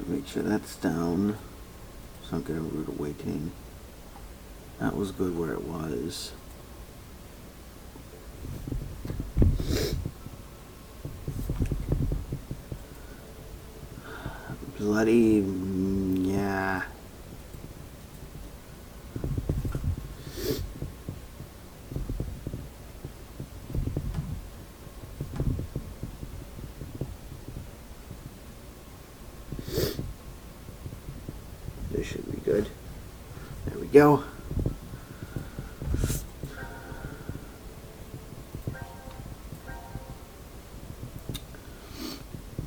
Make sure that's down. So I'm getting a rude awakening. That was good where it was. Bloody, yeah. This should be good. There we go.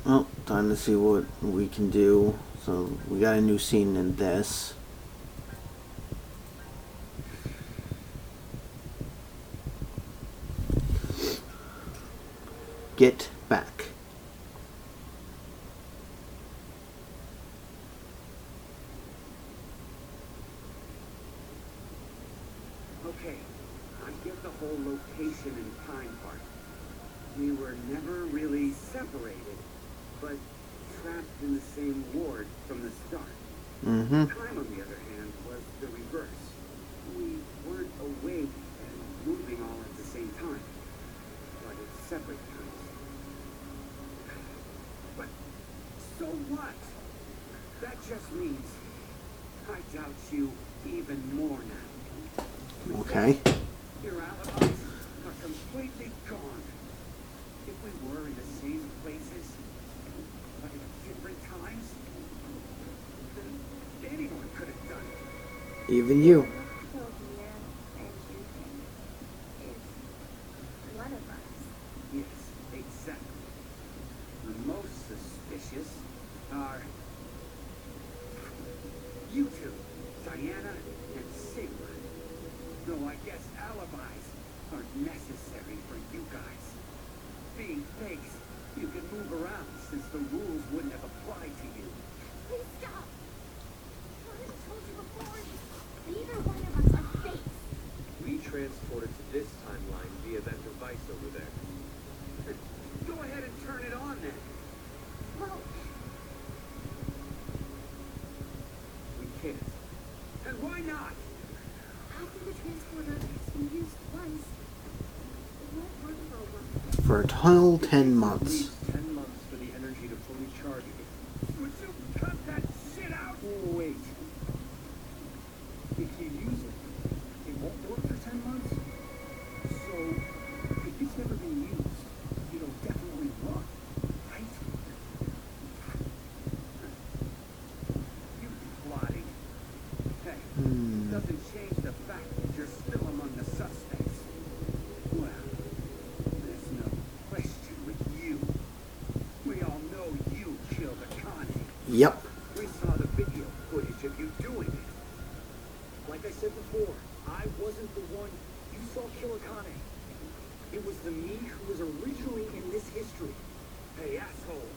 Well, time to see what we can do. So we got a new scene in this. Get back. Okay, I get the whole location and time part. We were never really separated, but trapped in the same ward from the start. Mm-hmm. Time, on the other hand, was the reverse. We weren't awake and moving all at the same time, but at separate times. But so what? That just means I doubt you even more now. Okay. Your alibis are completely gone. If we were in the same places, but at different times, then anyone could have done it. Even you. One of us. Yes, exactly. The most suspicious are you two, Diana and Sigma. Though I guess alibis aren't necessary for you guys. Being fakes, you can move around since the rules wouldn't have applied to you. Please stop. I told you before. Neither one of us are fakes. We transported to this timeline via that device over there. Go ahead and turn it on then. Well, We can't. And why not? after the transporter has been used once, it won't work for a while. For a total 10 months. 10 months for the energy to fully charge it. Would you cut that shit out? Oh, wait. If you use it, it won't work for 10 months? So, if it's never been used, it'll definitely run, right? You plotting. Hey, doesn't change the fact that you're still among the suspects. Well, there's no question with you. We all know you killed Akane. Yep. We saw the video footage of you doing it. Like I said before, I wasn't the one you saw kill Akane. It was the me who was originally in this history. Hey, asshole.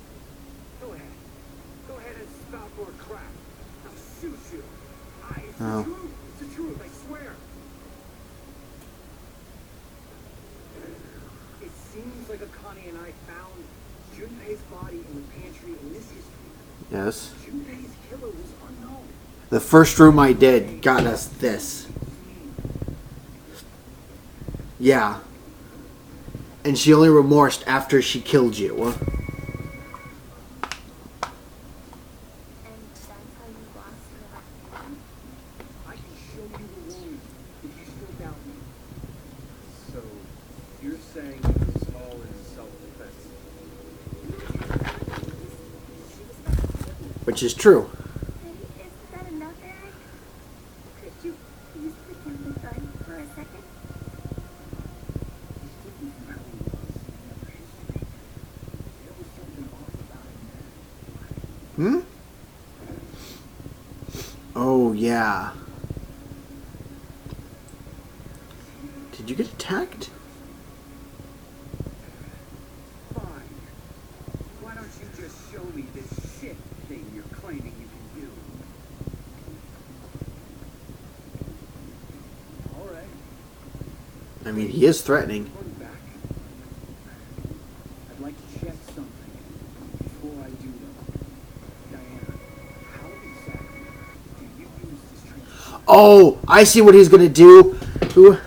Go ahead. Go ahead and spout more crap. I'll shoot you. It's Oh. the truth. It's the truth, I swear. It seems like Akane and I found Junpei's body in the pantry in this history. Yes. Junpei's killer was unknown. The first room I did got us this. Yeah. And she only remorsed after she killed you. And that's how you lost your last name? I can show you the wound if you still doubt me. So, you're saying it was all in self-defense? Which is true. Isn't that enough, Eric? Could you please put down the gun for a second? Hmm? Oh, yeah. Did you get attacked? Fine. Why don't you just show me this shit thing you're claiming you can do? Alright. I mean, he is threatening. Run back. I'd I do know. Diana, how exactly do you use this transport? Oh, I see what he's gonna do. Who?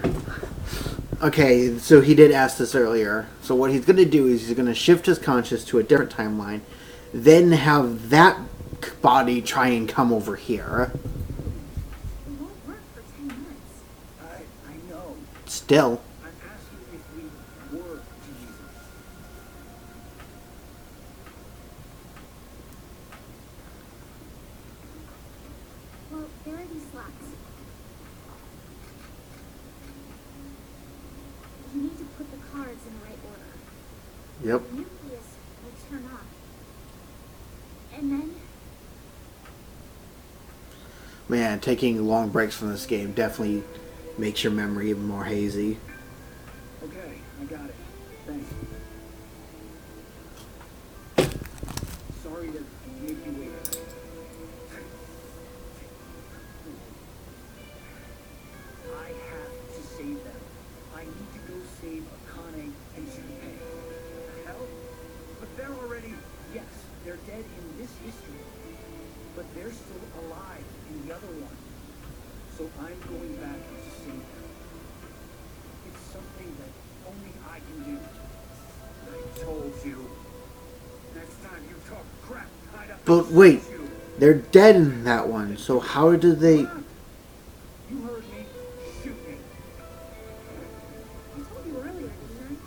Okay, so he did ask this earlier. So what he's gonna do is he's gonna shift his conscious to a different timeline, then have that body try and come over here. It won't work for 10 months. I know. Still. I'm asking if we were to use it. Well, there are these slots. You need to put the cards in the right order. Yep. The nucleus will turn off. And then Man, taking long breaks from this game definitely makes your memory even more hazy. Okay, I got it. Thanks. Sorry to make you wait. I have to save them. I need to go save Akane and Junpei. Hell? But they're already... Yes, they're dead in this history, but they're still alive in the other one. So I'm going back to save them. It's something that only I can do. I told you. Next time you talk crap, hide up. But wait, they're dead in that one, so how did they... You heard me. Shoot me. I told you earlier, didn't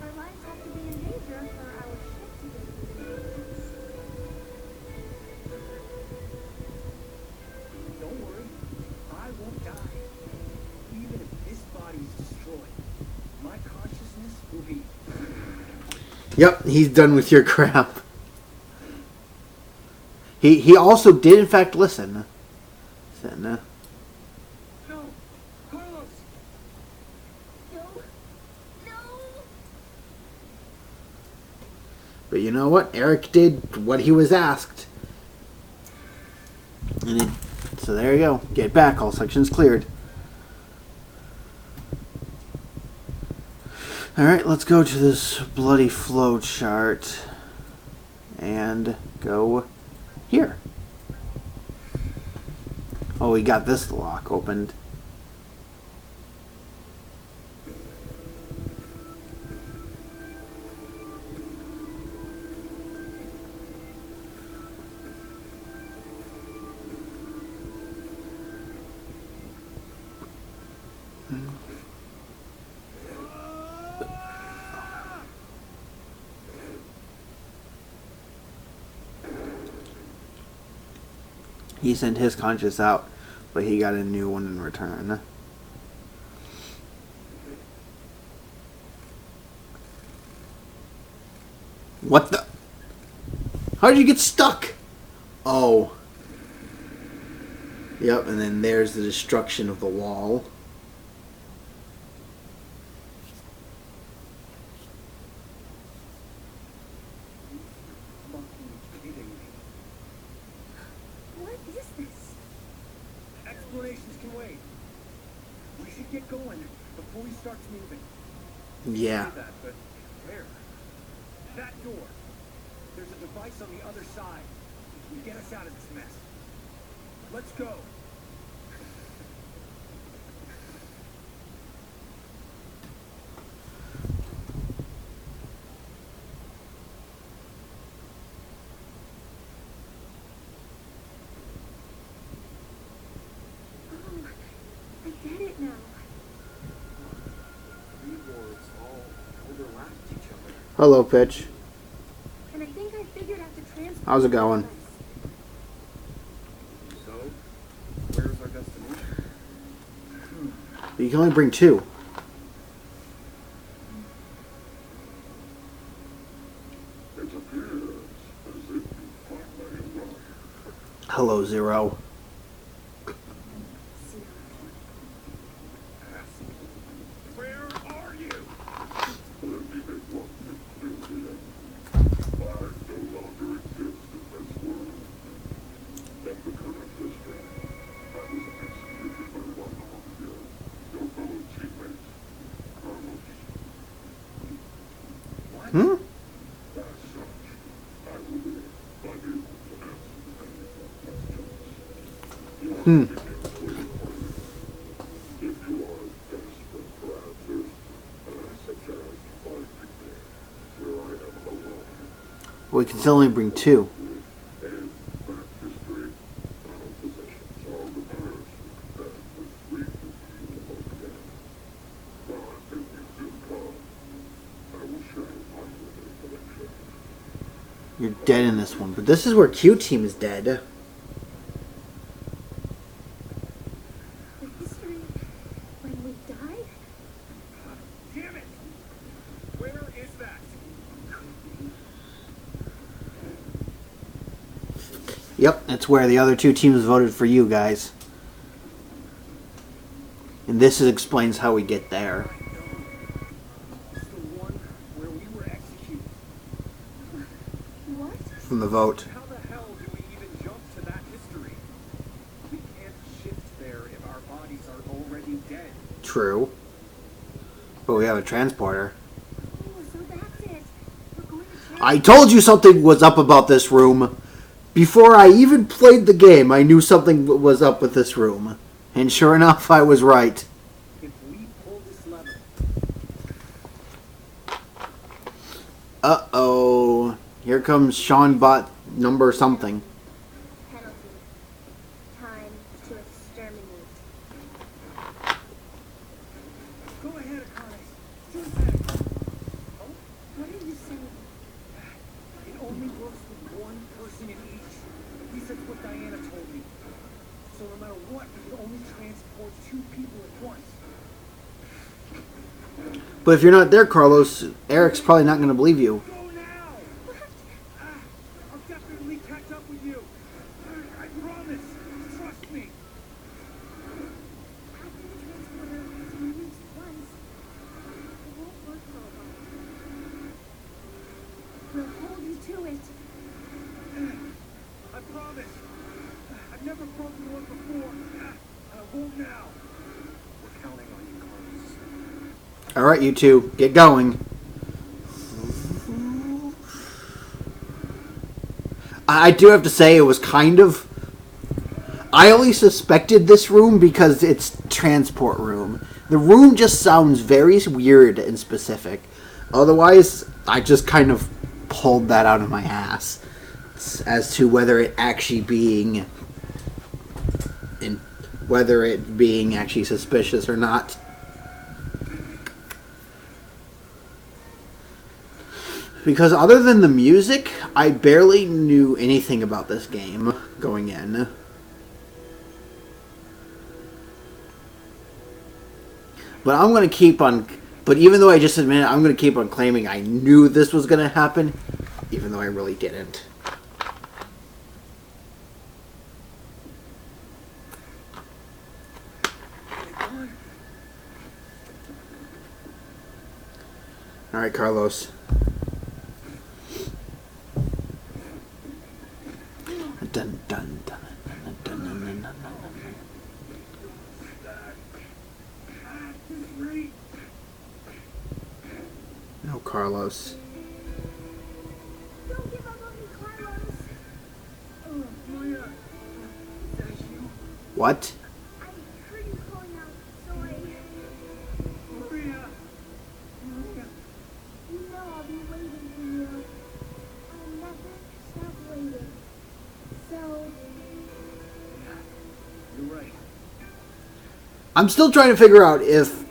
I? Our lives have to be in danger for our ship to get through the maintenance. Don't worry. I won't die. Even if this body's destroyed, my consciousness will be... Yep, he's done with your crap. He also did in fact listen. Listen, No! Carlos! No! No! But you know what? Eric did what he was asked. And so there you go. Get back. All sections cleared. Alright, let's go to this bloody flow chart. And go here. Oh, we got this lock opened. He sent his conscious out, but he got a new one in return. What the? How did you get stuck? Oh. Yep, and then there's the destruction of the wall. Fucking kidding me. What is this? Explanations can wait. We should get going before he starts moving. Yeah. Say that, but where? That door. There's a device on the other side. It can get us out of this mess. Let's go. Oh, I get it now. Three boards all overlapped each other. Hello, Pitch. And I think I figured out the transport. How's it going? device. So, where's our destination? You can only bring two. Hello, Zero. Where are you? Hmm? Hmm. We can still only bring 2. You're dead in this one, but this is where Q Team is dead. The history when we died? Damn it! Where is that? Yep, that's where the other 2 teams voted for you guys. And this explains how we get there. It's the one where we were executed. What? From the vote. How the hell do we even jump to that history? We can't shift there if our bodies are already dead. True. But we have a transporter. Oh, so that's it. We're going to I told you something was up about this room. Before I even played the game, I knew something was up with this room. And sure enough, I was right. If we pull this lever, Uh-oh. Here comes Sean Bot number something. penalty. Time to exterminate. go ahead, Akane. Shoot that. Oh, What are you saying? it only works with one person in each. At least that's what Diana told me. So no matter what, we can only transport 2 people at once. But if you're not there, Carlos, Eric's probably not going to believe you. Go now! I'll definitely catch up with you. I promise. Trust me. After the transporter has been used once, it won't work for a while. We'll hold you to it. I promise. I've never broken one before. And I won't now. We're counting on you, Carlos. Alright, you two, get going. I do have to say, it was kind of... I only suspected this room because it's transport room. The room just sounds very weird and specific. Otherwise, I just kind of pulled that out of my ass. As to whether it actually being... whether it being actually suspicious or not. Because other than the music, I barely knew anything about this game going in. But I'm going to keep on... But even though I just admitted, I'm going to keep on claiming I knew this was going to happen, even though I really didn't. Alright, Carlos. Dun, dun, dun, dun, dun, dun, dun, dun, dun. No, Carlos. Don't give up on me, Carlos. Oh, Maria. Is that you? What? I heard you calling out, so I... Maria. Maria. You know I'll be waiting for you. I'll never stop waiting. So... You're right. I'm still trying to figure out if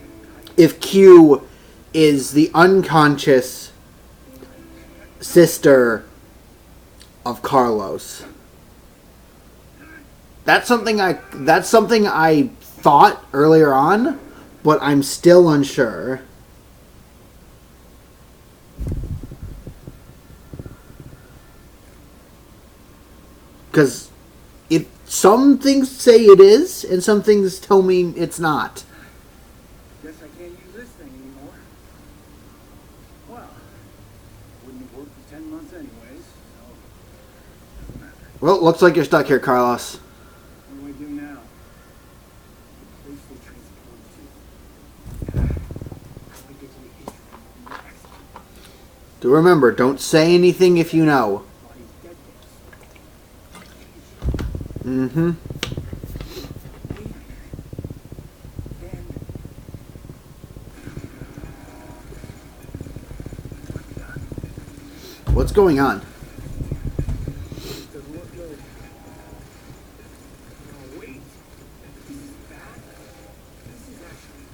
Q is the unconscious sister of Carlos. That's something I thought earlier on, but I'm still unsure. Because some things say it is, and some things tell me it's not. Guess I can't use this thing anymore. Well, wouldn't have worked for 10 months anyways, so doesn't matter. Well, looks like you're stuck here, Carlos. What do I do now? The place they transported to. How do I get to the history of the execute? Do remember, don't say anything if you know. Body's dead days. Mm-hmm. What's going on? Doesn't look good. Oh, wait. This is bad. This is actually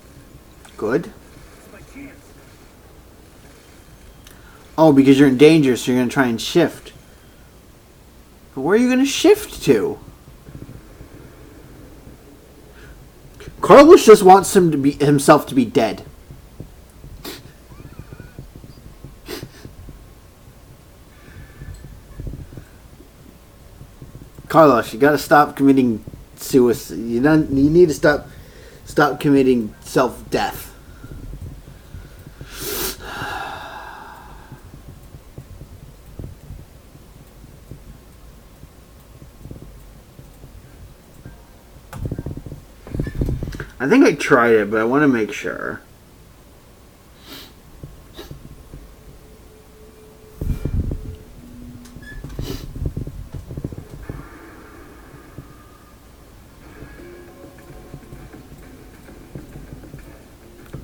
Good. it's my chance. Oh, because you're in danger, so you're going to try and shift. But where are you going to shift to? Carlos just wants himself to be dead. Carlos, you gotta stop committing suicide. You need to stop committing self-death. I think I tried it, but I want to make sure.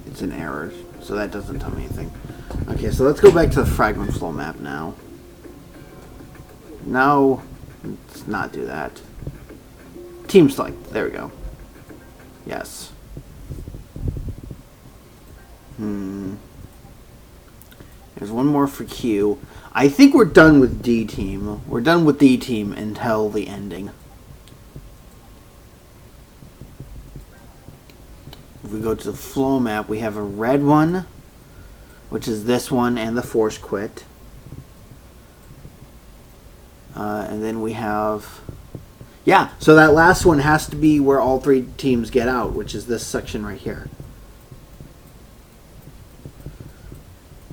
It's an error, so that doesn't tell me anything. Okay, so let's go back to the fragment flow map now. No, let's not do that. Team select. There we go. Yes. There's one more for Q. I think we're done with D team. We're done with D team until the ending. If we go to the flow map, we have a red one, which is this one and the force quit. And then we have... Yeah, so that last one has to be where all three teams get out, which is this section right here.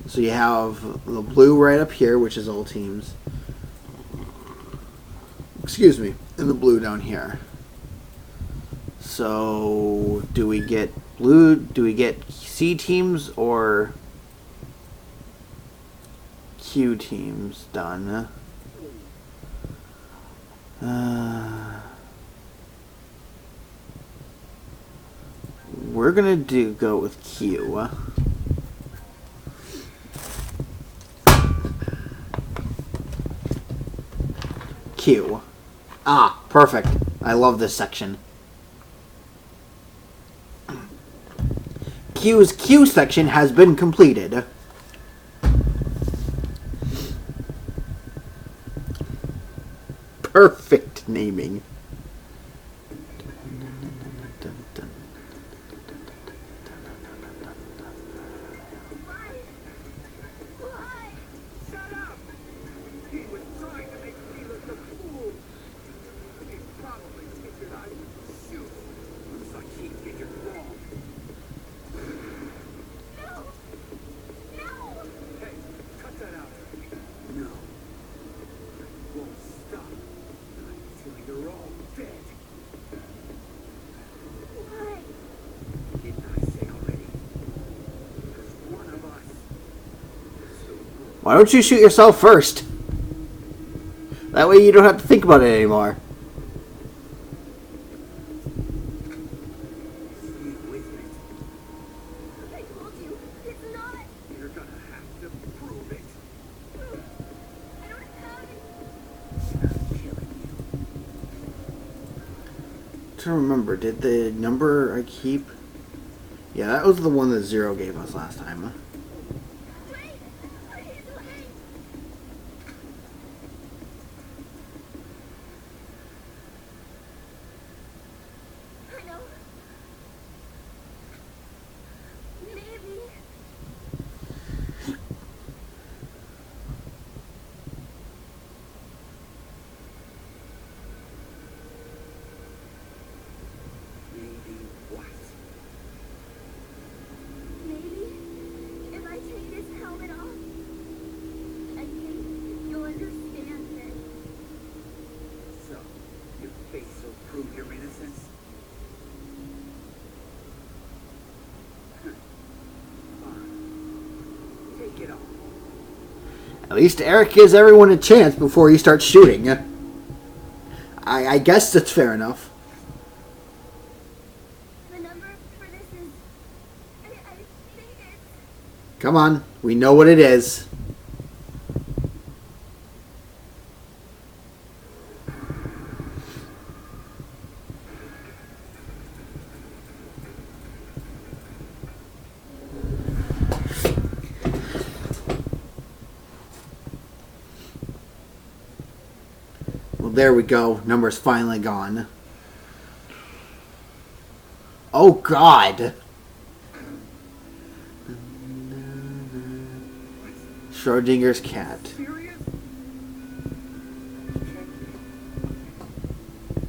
So you have the blue right up here, which is all teams. Excuse me. And the blue down here. So, do we get blue? Do we get C teams or Q teams done? We're gonna go with Q. Q. Ah, perfect. I love this section. Q's Q section has been completed. Perfect naming. Shut up! He was trying to make me look a fool. He probably figured I would shoot. Looks like he did it wrong. No! No! Hey, cut that out. No. Won't stop until you're all dead. Why? Didn't I say already? Because one of us is so good. Why don't you shoot yourself first? That way you don't have to think about it anymore. Stay with it. I told you, it's not. You're gonna have to prove it. I don't have it. I'm killing you. To remember, did the number I keep? Yeah, that was the one that Zero gave us last time. Wait! Please wait! I know. Maybe. Maybe what? Maybe if I take this helmet off, I think you'll understand it. So, your face will prove your innocence? Fine. Take it off. At least Eric gives everyone a chance before he starts shooting. I guess that's fair enough. The number for this is... I think it's... Come on, we know what it is. Well, there we go. Number's finally gone. Oh, God. Schrodinger's cat. Serious?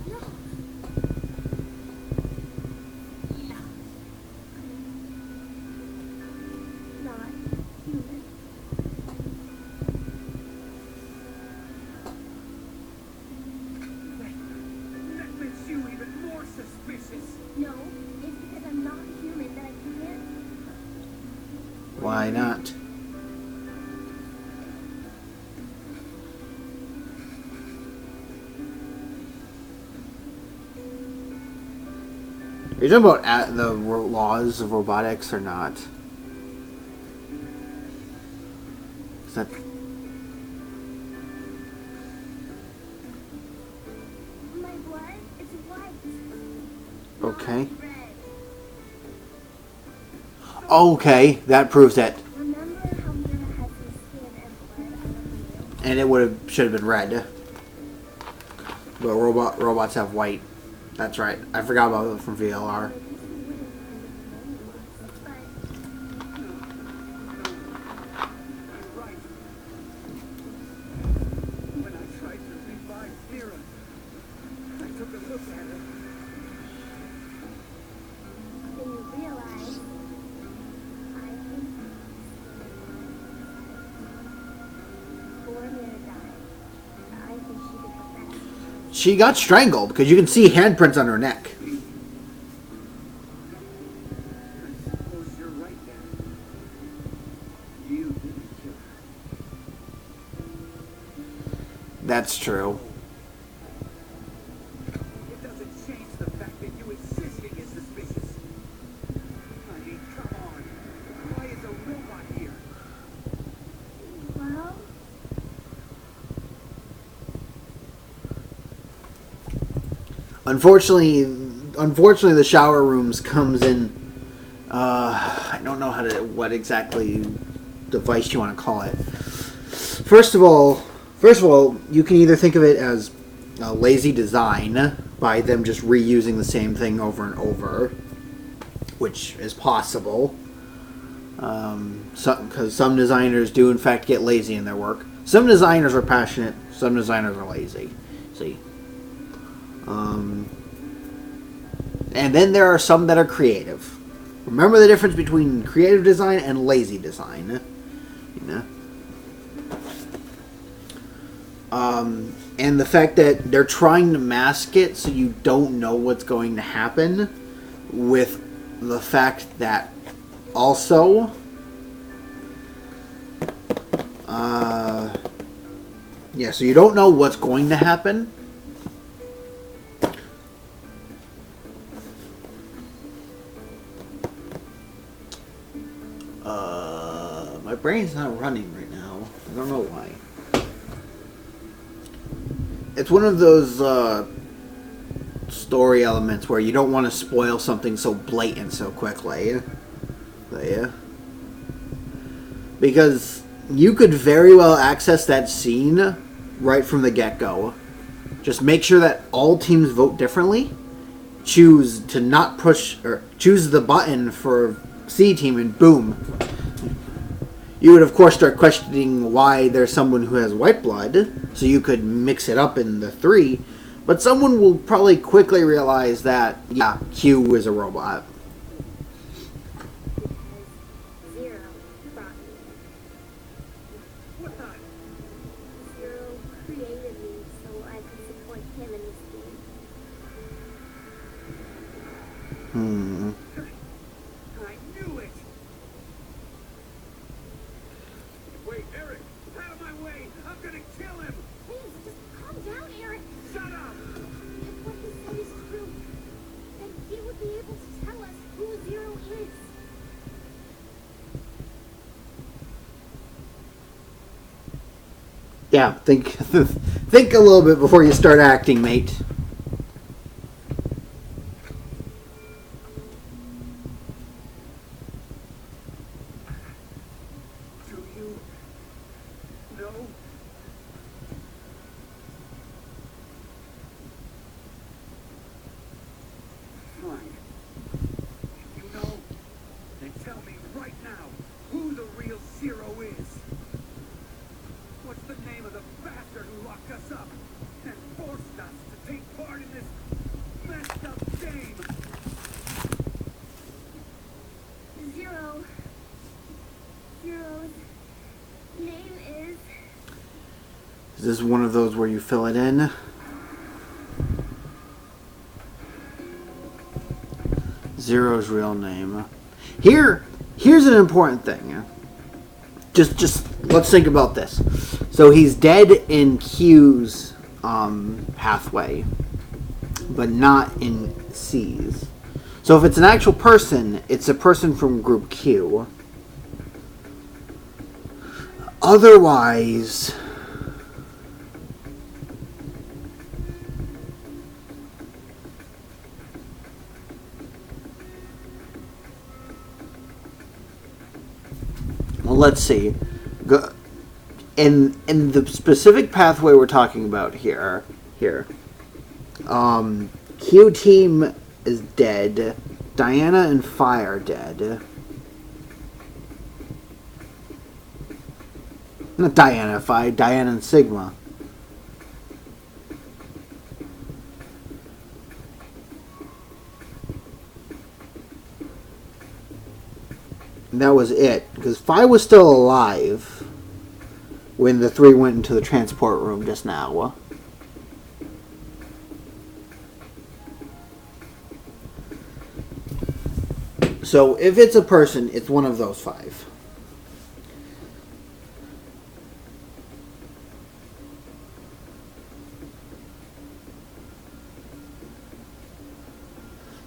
No. Yeah. Not human. That makes you even more suspicious. No, it's because I'm not human that I can't. Why not? Are you talking about the laws of robotics or not? Is that... My blood, it's white. Okay. Not red. Okay, that proves it. Remember how Mira had some skin and blood on the wheel? And it should have been red. But robots have white. That's right. I forgot about it from VLR. Right. When I tried to revive Mira, I took a look at her. Then you realize I think before Mira died, I think she could have that. She got strangled because you can see handprints on her neck. I suppose you're right then. You didn't kill her. That's true. It doesn't change the fact that you existing is suspicious. I mean, come on. Why is a robot here? Well, Unfortunately, the shower rooms comes in. I don't know what exactly device you want to call it. First of all, you can either think of it as a lazy design by them just reusing the same thing over and over, which is possible. Because some designers do in fact get lazy in their work. Some designers are passionate. Some designers are lazy. See. And then there are some that are creative. Remember the difference between creative design and lazy design. You know? And the fact that they're trying to mask it so you don't know what's going to happen, with the fact that also yeah, so you don't know what's going to happen. My brain's not running right now. I don't know why. It's one of those story elements where you don't want to spoil something so blatant so quickly. So, yeah. Because you could very well access that scene right from the get-go. Just make sure that all teams vote differently. Choose to not push, or choose the button for C team, and boom. You would, of course, start questioning why there's someone who has white blood, so you could mix it up in the three. But someone will probably quickly realize that, yeah, Q is a robot. because Zero brought me. What the? Zero created me so I could support him in his game. I knew it! Wait, Eric! Out of my way! I'm gonna kill him! Please, just calm down, Eric. Shut up! If what he said is true, then he would be able to tell us who Zero is. Yeah, think think a little bit before you start acting, mate. Do you know? Is this one of those where you fill it in? Zero's real name. Here's an important thing. Just let's think about this. So he's dead in Q's pathway, but not in C's. So if it's an actual person, it's a person from group Q. Otherwise, well, let's see. In the specific pathway we're talking about here, Q team is dead. Diana and Phi are dead. Not Diana, Phi, Diana and Sigma. And that was it, because Phi was still alive when the three went into the transport room just now. So if it's a person, it's one of those five.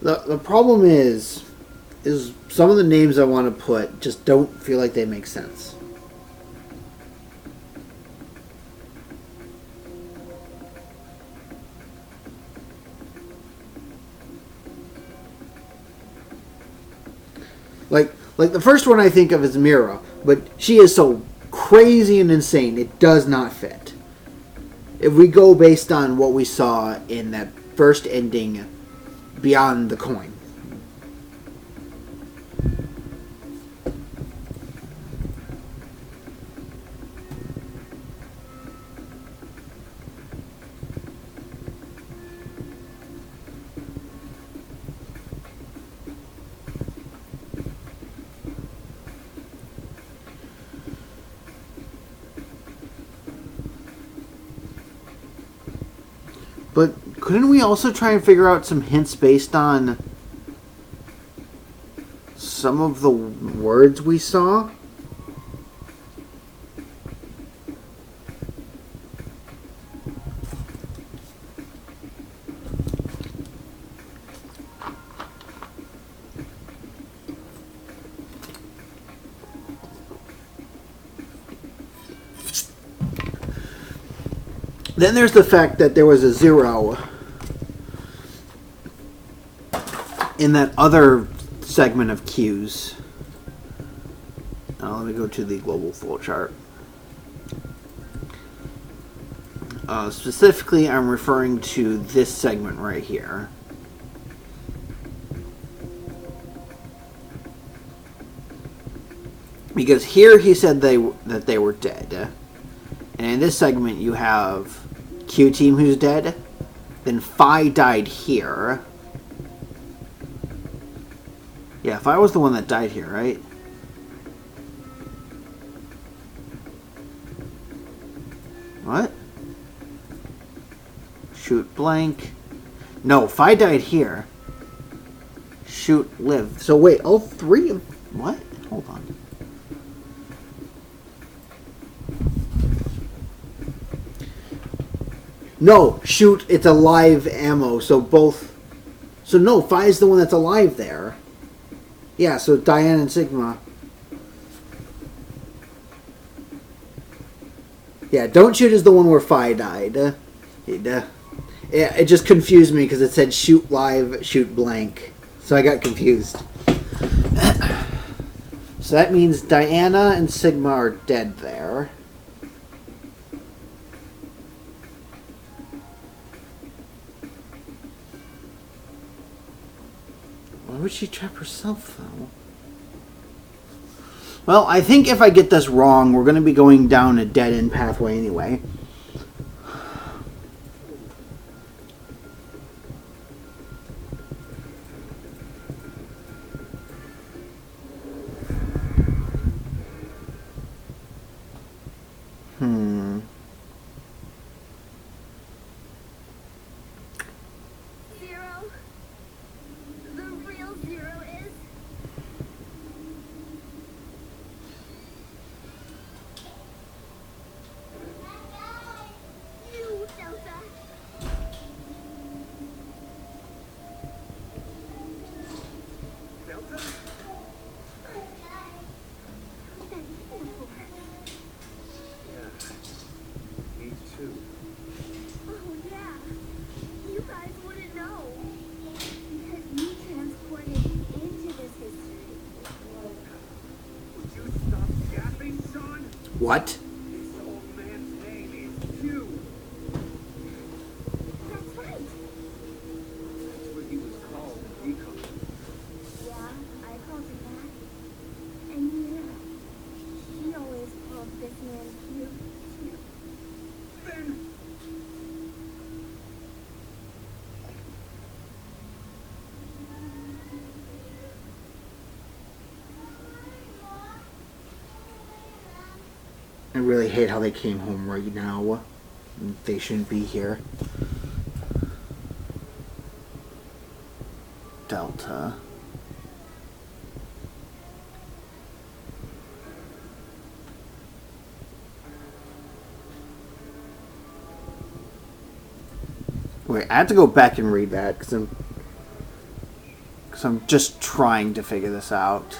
The problem is some of the names I want to put just don't feel like they make sense. Like the first one I think of is Mira, but she is so crazy and insane, it does not fit. If we go based on what we saw in that first ending, Beyond the Coin. But couldn't we also try and figure out some hints based on some of the words we saw? Then there's the fact that there was a zero in that other segment of Q's. Now let me go to the global flowchart. Specifically, I'm referring to this segment right here. Because here he said that they were dead. And in this segment you have Q team who's dead. Then Phi died here. Yeah, Phi was the one that died here, right? What? Shoot blank. No, Phi died here. Shoot live. So wait, all three of... What? Hold on. No, shoot, it's alive ammo, so both... So no, Phi's the one that's alive there. Yeah, so Diane and Sigma. Yeah, don't shoot is the one where Phi died. It just confused me because it said shoot live, shoot blank. So I got confused. So that means Diana and Sigma are dead there. Why would she trap herself, though? Well, I think if I get this wrong, we're going to be going down a dead-end pathway anyway. What? This old man's name is Q. That's right. That's what he was called in Decom. Yeah, I called her that. And Mira, she always called this man cute, too. Then I really hate how they came home right now. They shouldn't be here. Delta. Wait, I have to go back and read that because I'm just trying to figure this out.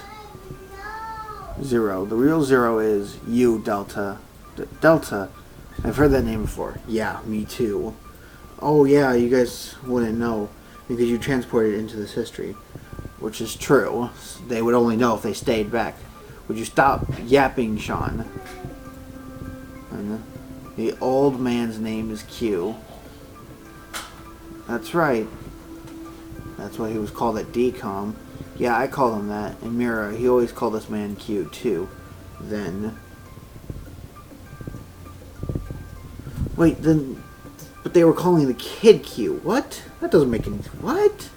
Zero. The real zero is you, Delta. Delta. I've heard that name before. Yeah, me too. Oh yeah, you guys wouldn't know because you transported into this history, which is true. They would only know if they stayed back. Would you stop yapping, Sean? And the old man's name is Q. That's right. That's why he was called at DCOM. Yeah, I call him that. And Mira, he always called this man Q too. Then. Wait, then. But they were calling the kid Q. What? That doesn't make any. What?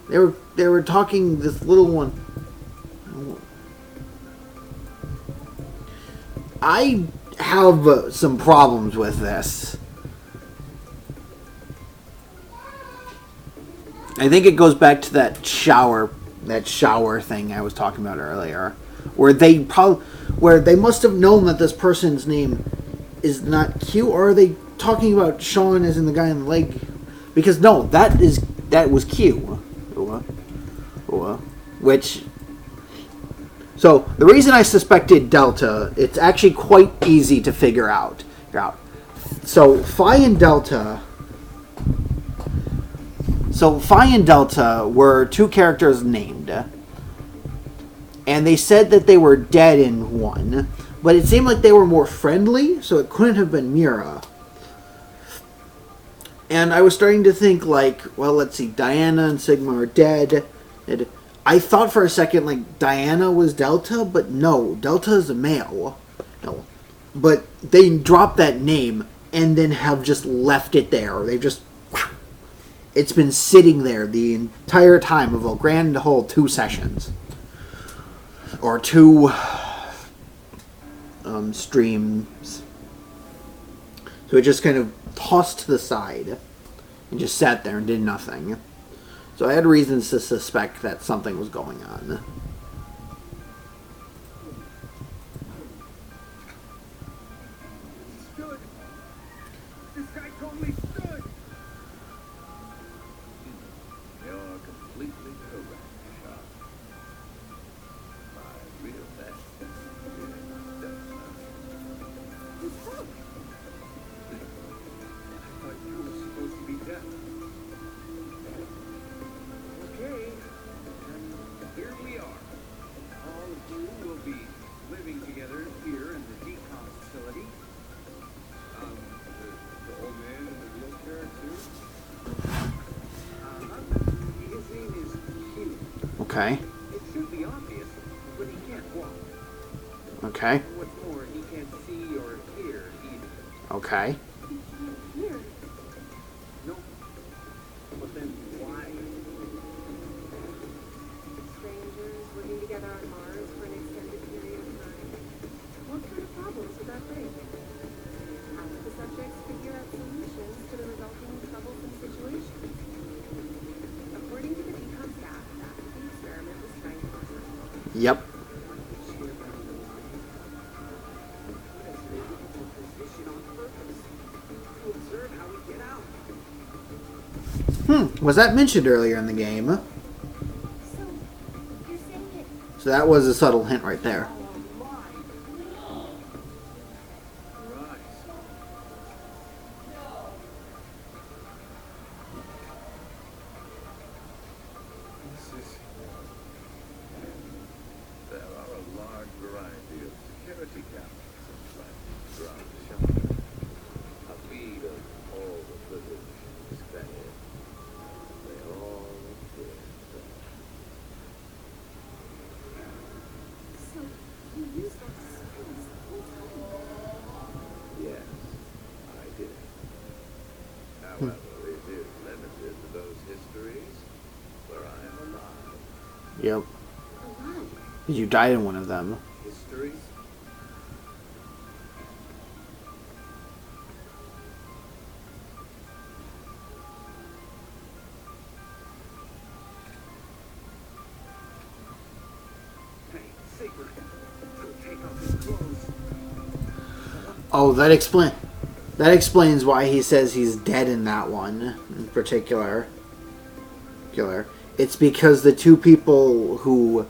They were talking this little one. I have some problems with this. I think it goes back to that shower thing I was talking about earlier, where they must have known that this person's name is not Q, or are they talking about Sean as in the guy in the leg? Because no, that was Q, which. So the reason I suspected Delta, it's actually quite easy to figure out. So Phi and Delta. So Phi and Delta were two characters named, and they said that they were dead in one, but it seemed like they were more friendly, so it couldn't have been Mira. And I was starting to think, like, well, let's see, Diana and Sigma are dead. And I thought for a second, like, Diana was Delta, but no, Delta is a male. No. But they dropped that name and then have just left it there. They've just... It's been sitting there the entire time of a grand whole 2 sessions. Or 2 streams. So it just kind of tossed to the side and just sat there and did nothing. So I had reasons to suspect that something was going on. stood. This guy totally stood. You're completely correct, Sean. My real best is Delta. Who spoke? I thought you were supposed to be dead. Okay, here we are. All of you will be living together here in the decom facility. The old man in the wheelchair too? His name is Q. Okay. It should be obvious, but he can't walk. Okay. What's more, he can't see or hear either. Okay. He can't hear. No. But then why? Strangers living together on Mars for an extended period of time. What kind of problems would that bring? How would the subjects figure out solutions to the resulting troublesome situations? According to the decom staff, that's what the experiment was trying to do. Yep. Position on purpose to observe how we get out. Was that mentioned earlier in the game? So, you're saying it So that was a subtle hint right there. There are a large variety of security Yep. Alive. You died in one of them. Histories? Hey, Saber, take off his clothes. Oh, that explains why he says he's dead in that one in particular. It's because the two people who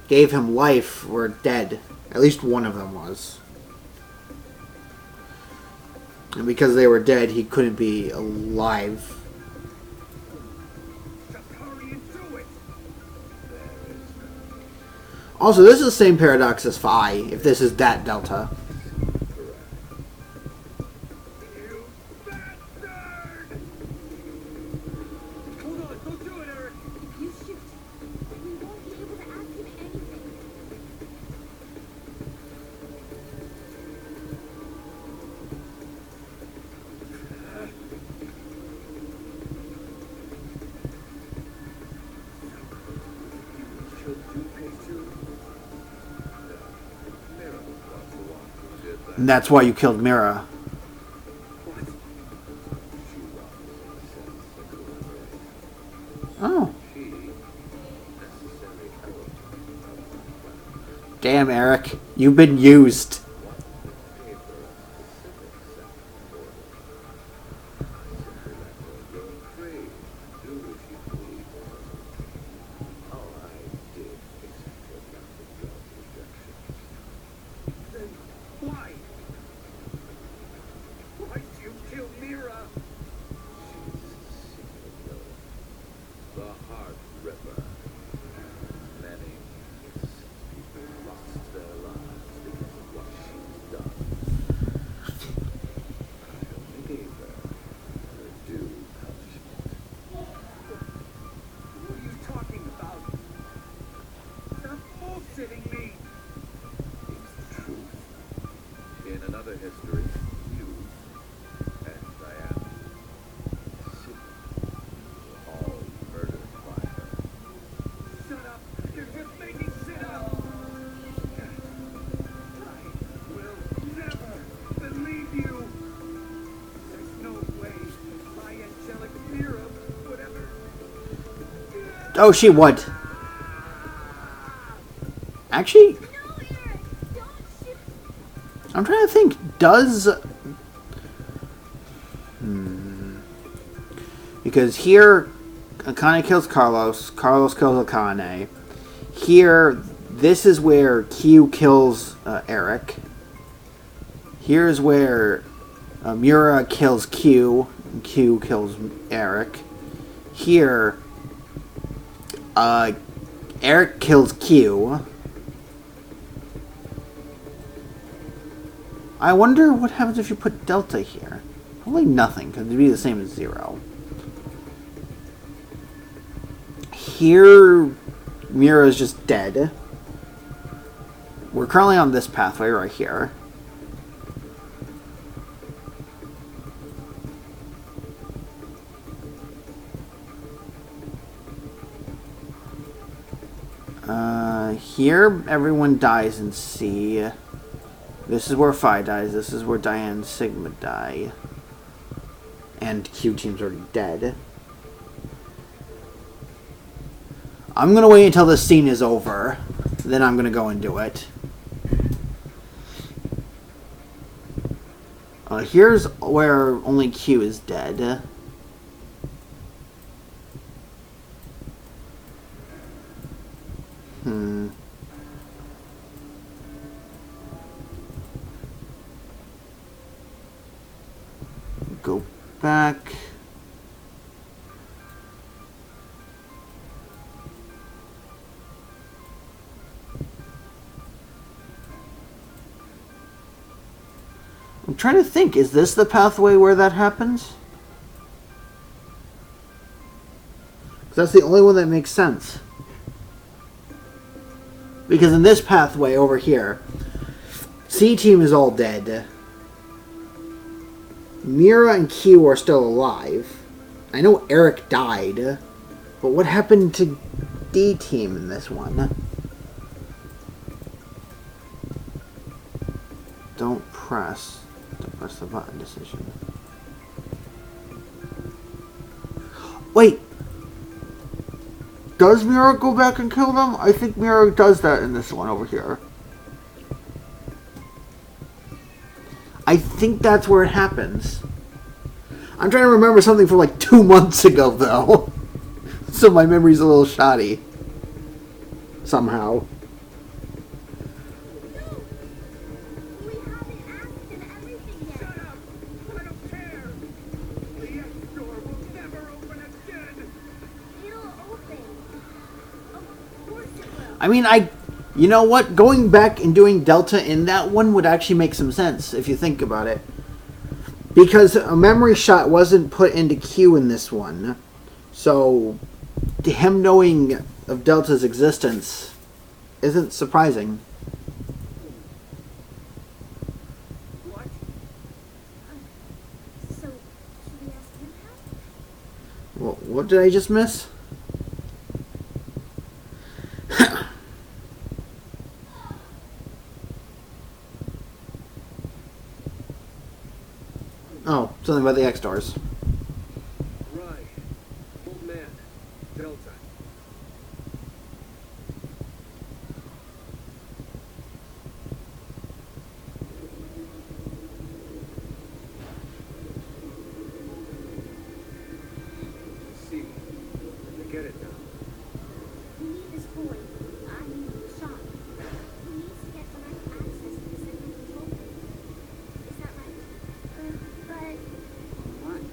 gave him life were dead. At least one of them was. And because they were dead, he couldn't be alive. Just hurry and do it. Also, this is the same paradox as Phi, if this is that delta. You bastard! Hold on, don't do it, Eric. If you shoot, we won't be able to ask him anything. Killed Junpei too? No. Mira was the one who did that. And that's why you killed Mira. What? She was a sensible race. Oh. She, necessary element of the plan. Damn, Eric. You've been used. One that gave her a specific set of orders. Simply let her go free, do as you please. All I did is accept your rejections. Then why? Why'd you kill Mira? She's the secret road, the Heart Ripper. Many innocent people lost their lives because of what she's done. I only gave her her due punishment. What are you talking about? Stop bullshitting me! It's the truth. In another history, you and Diana, Sydney, were all murdered by her. Shut up! You're just making shit up! I will never believe you! There's no way my angelic Mira would ever... Oh, she would. Actually, No, Eric! Don't shoot! I'm trying to think. Does... Because here, Akane kills Carlos. Carlos kills Akane. Here, this is where Q kills Eric. Here's where Mura kills Q. And Q kills Eric. Here, Eric kills Q. I wonder what happens if you put Delta here. Probably nothing, because it'd be the same as 0. Here, Mira is just dead. We're currently on this pathway right here. Here, everyone dies in C. This is where Phi dies. This is where Diane and Sigma die. And Q Team's already dead. I'm gonna wait until this scene is over. Then I'm gonna go and do it. Here's where only Q is dead. Go back. I'm trying to think, is this the pathway where that happens? 'Cause that's the only one that makes sense. Because in this pathway over here, C Team is all dead. Mira and Q are still alive. I know Eric died. But what happened to D-Team in this one? Don't press the button decision. Wait! Does Mira go back and kill them? I think Mira does that in this one over here. I think that's where it happens. I'm trying to remember something from like 2 months ago, though. So my memory's a little shoddy. Somehow. No! We haven't asked him everything yet. Shut up! I don't care! The X-Door will never open again! It'll open. Of course it will. I mean, you know what? Going back and doing Delta in that one would actually make some sense if you think about it. Because a memory shot wasn't put into Q in this one. So, him knowing of Delta's existence isn't surprising. What? So, should we ask him how? Well, what did I just miss? Oh, something about the X-Doors. Right. Old man. Delta. See. I get it now. We need this boy. I mean, Sean. He needs to get direct access to the central control room. Is that right? But What?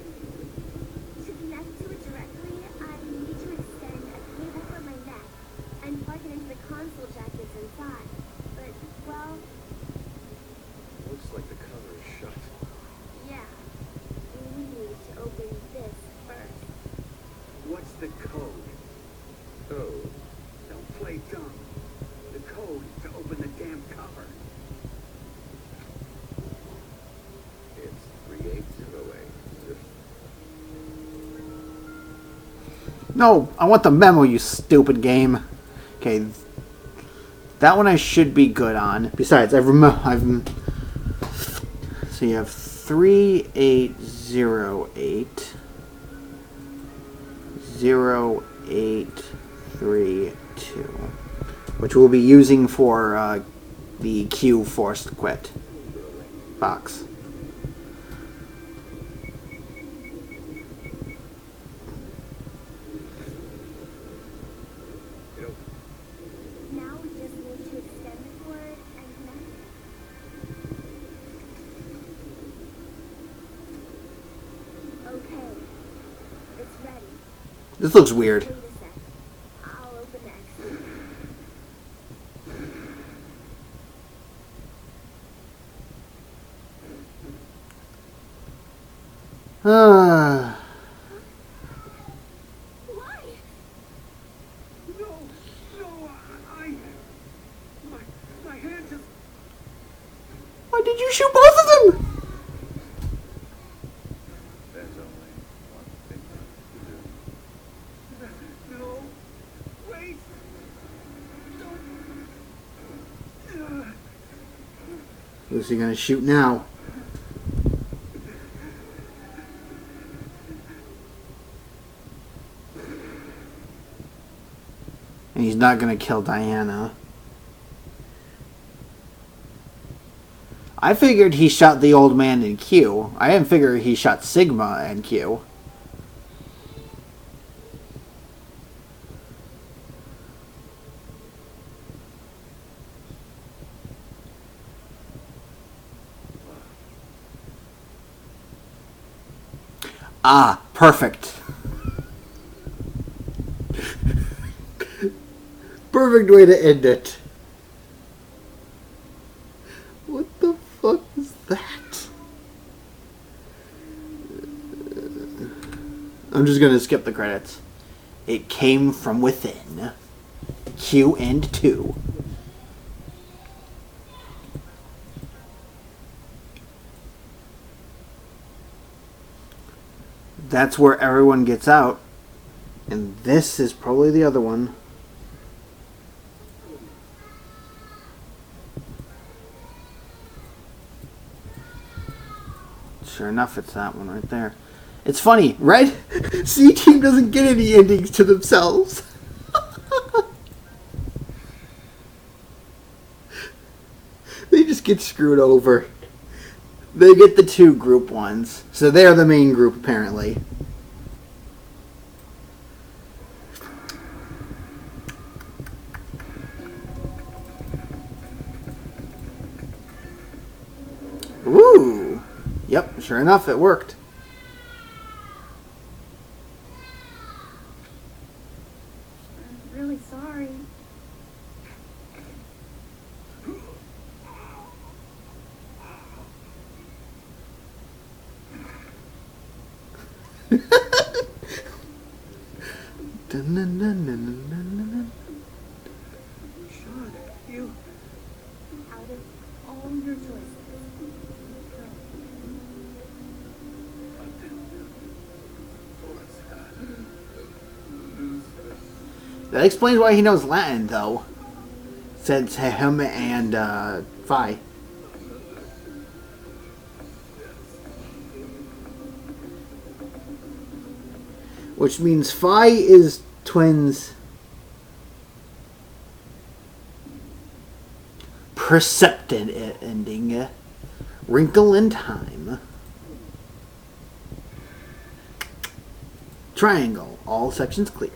to connect to it directly, I need to extend a cable from my neck and plug it into the console jack that's inside. But, well, Looks like the cover is shut. yeah. We need to open this first. What's the code? Oh, Don't play dumb. The code to open the damn cover. it's 3808. No, I want the memo, you stupid game. Okay, that one I should be good on. Besides, so you have 3808 0832, which we'll be using for the Q forced quit box. Now we just need to extend the cord and connect it. Okay. It's ready. This looks weird. Wait a sec. I'll open the X. Ah. Why? No! No! My hand just... Why did you shoot both of them? There's only one thing to do. No! Wait! Don't... Who's he gonna shoot now? And he's not gonna kill Diana. I figured he shot the old man in Q. I didn't figure he shot Sigma in Q. Ah, perfect. Perfect way to end it. What the fuck is that? I'm just gonna skip the credits. It came from within. Q and 2. That's where everyone gets out. And this is probably the other one. Sure enough, it's that one right there. It's funny, right? C-Team doesn't get any endings to themselves. They just get screwed over. They get the 2 group ones. So they're the main group, apparently. Ooh. Yep, sure enough, it worked. I'm really sorry. Dun-dun-dun-dun-dun-dun-dun. Sean, you... Out of all your choices, go. That explains why he knows Latin, though. Said to him and Phi. Which means Phi is twins. Percepted ending. Wrinkle in Time. Triangle. All sections cleared.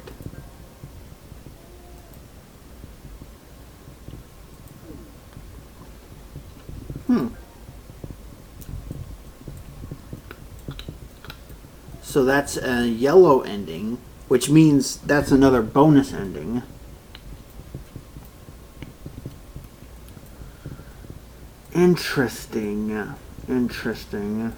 So that's a yellow ending, which means that's another bonus ending. Interesting. Interesting.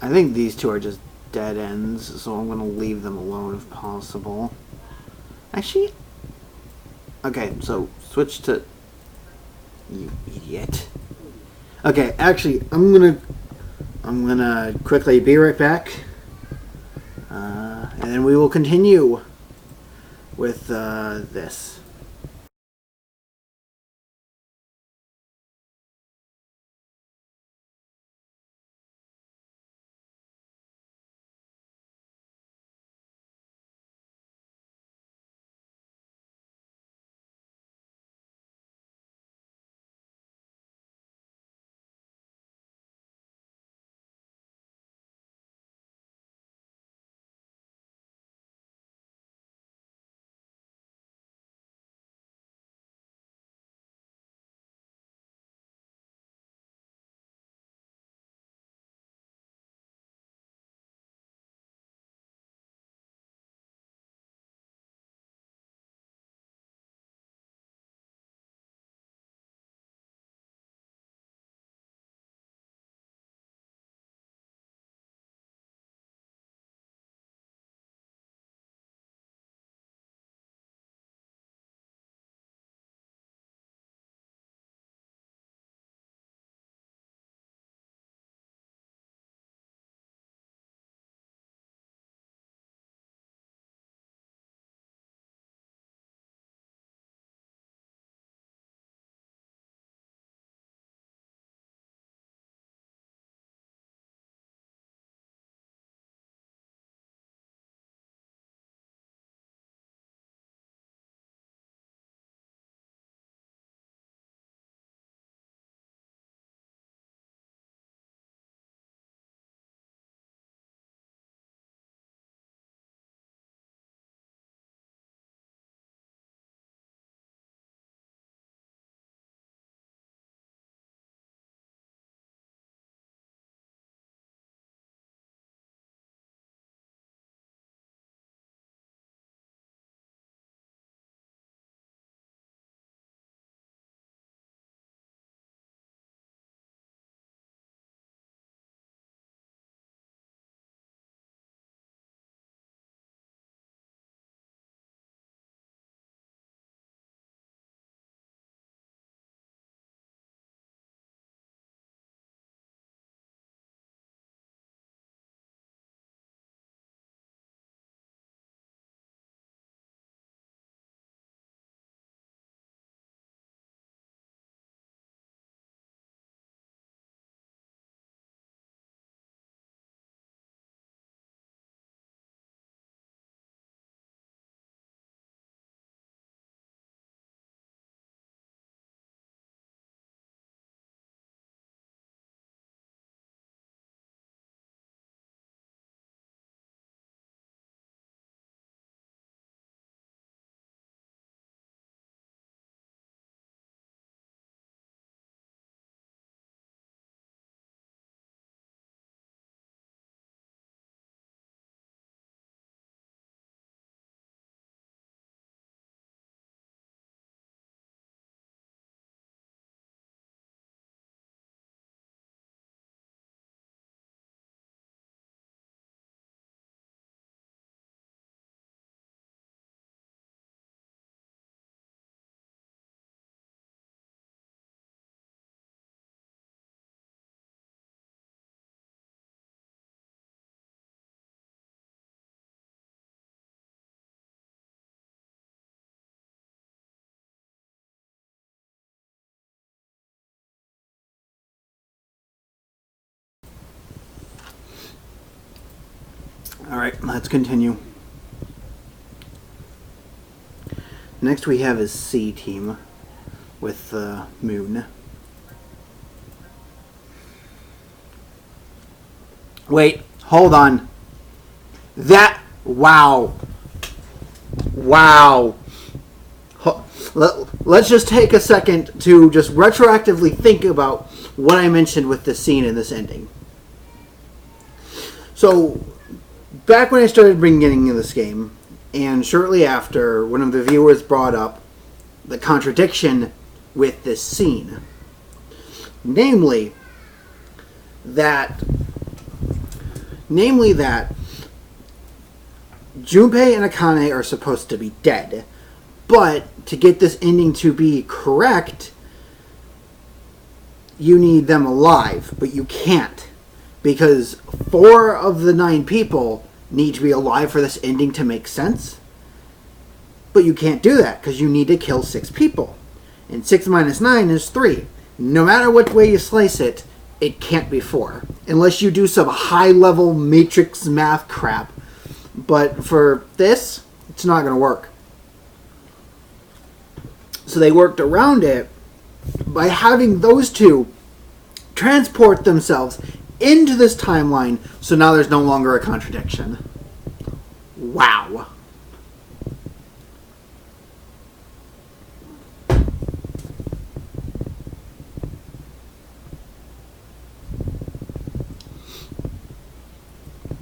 I think these 2 are just dead ends, so I'm going to leave them alone if possible. Actually, okay, so switch to... You idiot. Okay, actually, I'm gonna quickly be right back. And then we will continue with this. Alright, let's continue. Next we have his C team with the moon. Wait, hold on. Wow. Wow. Let's just take a second to just retroactively think about what I mentioned with this scene and this ending. So, back when I started bringing in this game, and shortly after, one of the viewers brought up the contradiction with this scene. Namely, that Junpei and Akane are supposed to be dead. But to get this ending to be correct, you need them alive. But you can't. Because 4 of the 9 people need to be alive for this ending to make sense. But you can't do that because you need to kill 6 people. And 6 minus 9 is 3. No matter what way you slice it, it can't be 4. Unless you do some high-level matrix math crap. But for this, it's not going to work. So they worked around it by having those 2 transport themselves into this timeline, so now there's no longer a contradiction. Wow.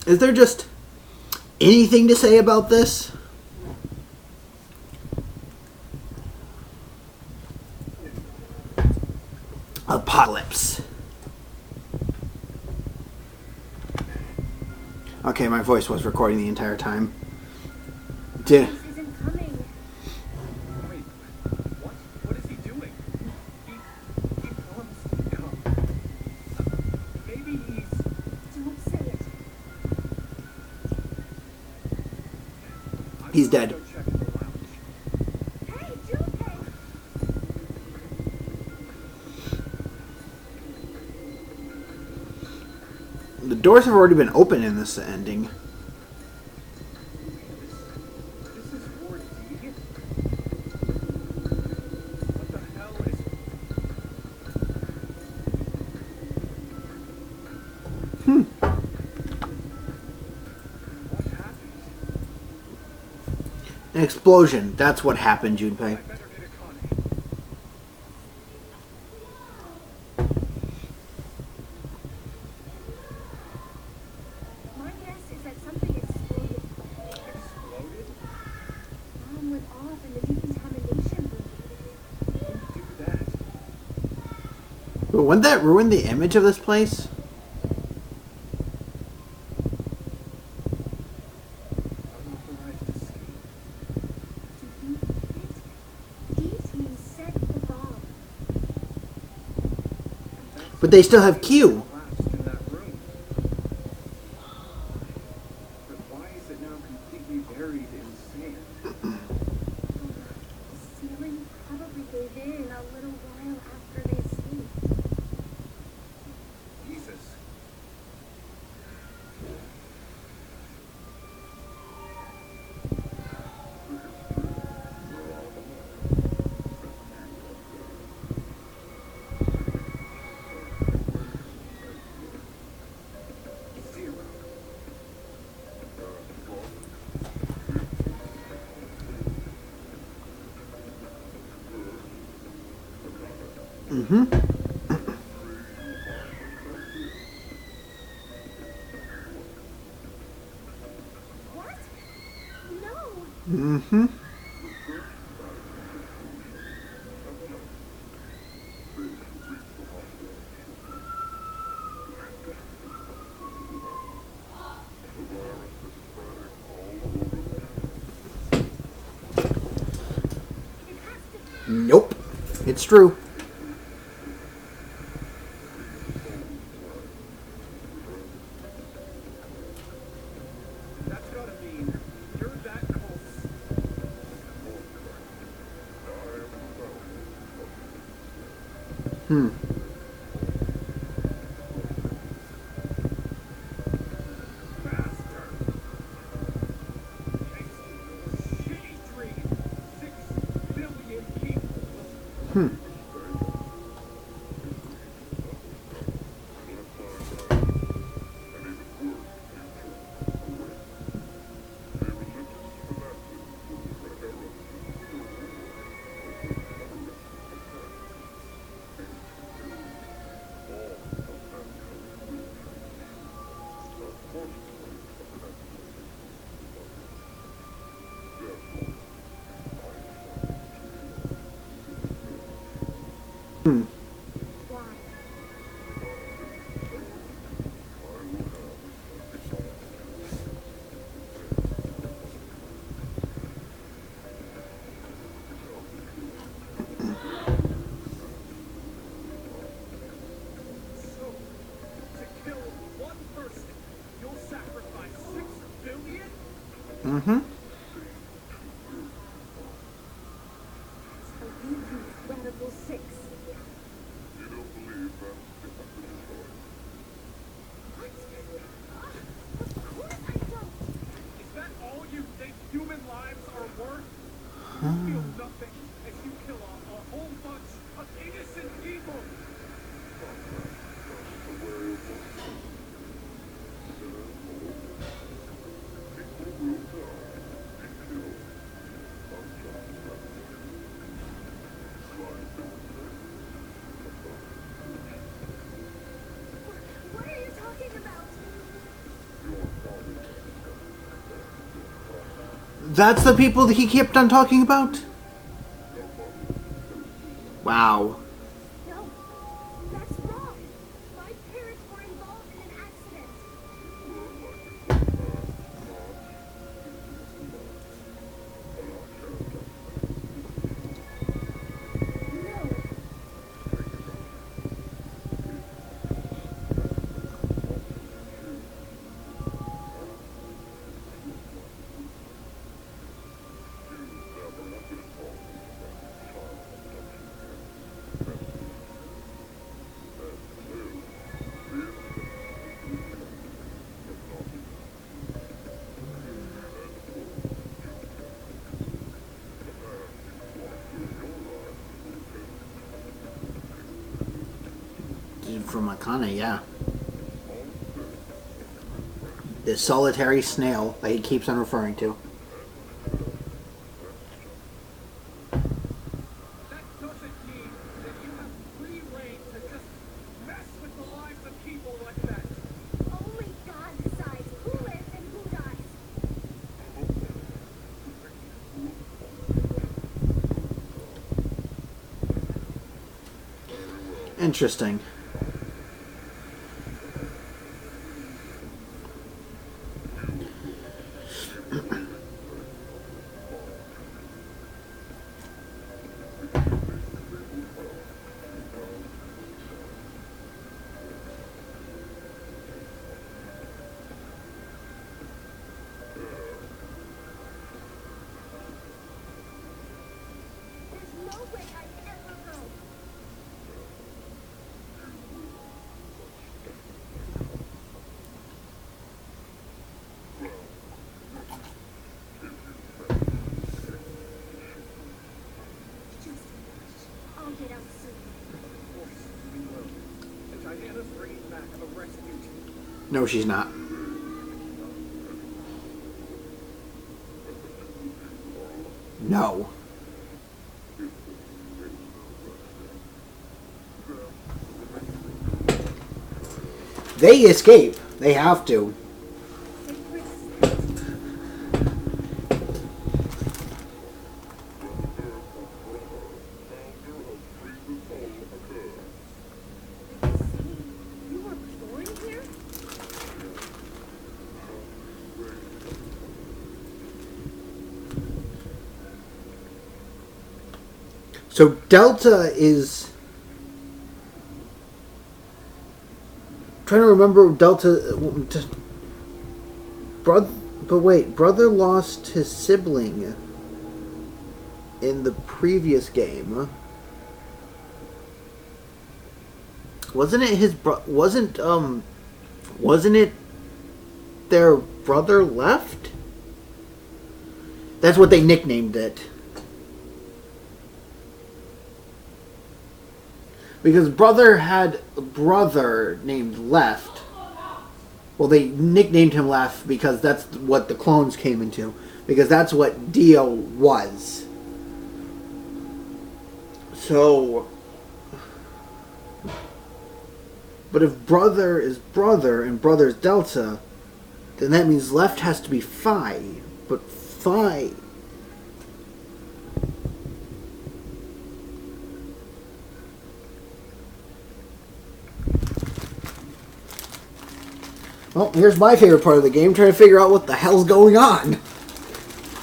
Is there just anything to say about this? Apocalypse. Okay, my voice was recording the entire time. This isn't coming. Wait, what? What is he doing? He promised to come. Maybe he's... Don't say it. He's dead. Go check in the lounge. Hey, Junpei! The doors have already been open in this ending. This is Ward D? What the hell is... What happened? An explosion. That's what happened, Junpei. I better get Akane. My guess is that something exploded. Exploded? Bomb went off in the decontamination room. Don't do that. But wouldn't that ruin the image of this place? Unauthorized escape. Do you think it? D-Team set the bomb. But they still have Q. Collapsed in that room. But why is it now completely buried in sand? The ceiling probably gave in a little while after they escaped. Jesus. Zero. Mm-hmm. What? No! Mm-hmm. It has to... Nope. It's true. That's gotta mean you're that close. Hmm. Bastard. Hmm. Why? So, to kill one person, you'll sacrifice 6 billion? Mm-hmm. So you use Radical 6. You don't believe that's What? Of course I don't. Is that all you think human lives are worth? You feel nothing as you kill a whole bunch of innocent people. What are you talking about? That's the people that he kept on talking about? Wow. No, that's wrong. My parents were involved in an accident. No. From Akana, yeah. The solitary snail that he keeps on referring to. That doesn't mean that you have free reign to just mess with the lives of people like that. Only God decides who lives and who dies. Interesting. There's no way I'd ever go. Just watch. I'll get out soon. Of course, we will. And Diana's bringing back a rescue team. No, she's not. No. They escape. They have to. Sacred You were born here? So Delta is trying to remember Delta. Brother, but wait, brother lost his sibling in the previous game. Wasn't it his wasn't it their brother left? That's what they nicknamed it. Because brother had a brother named Left. Well, they nicknamed him Left because that's what the clones came into. Because that's what Dio was. So... But if brother is brother and brother's Delta, then that means Left has to be Phi. But Phi... Well, here's my favorite part of the game, trying to figure out what the hell's going on.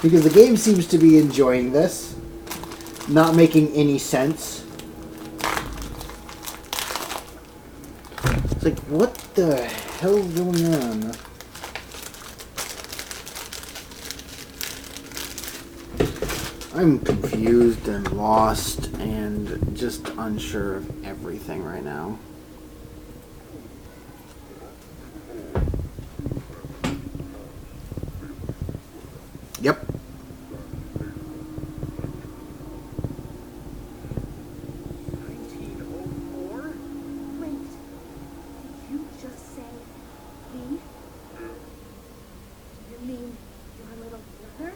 Because the game seems to be enjoying this. Not making any sense. It's like, what the hell's going on? I'm confused and lost and just unsure of everything right now. Yep. 1904? Wait. Did you just say he? Do you mean your little brother?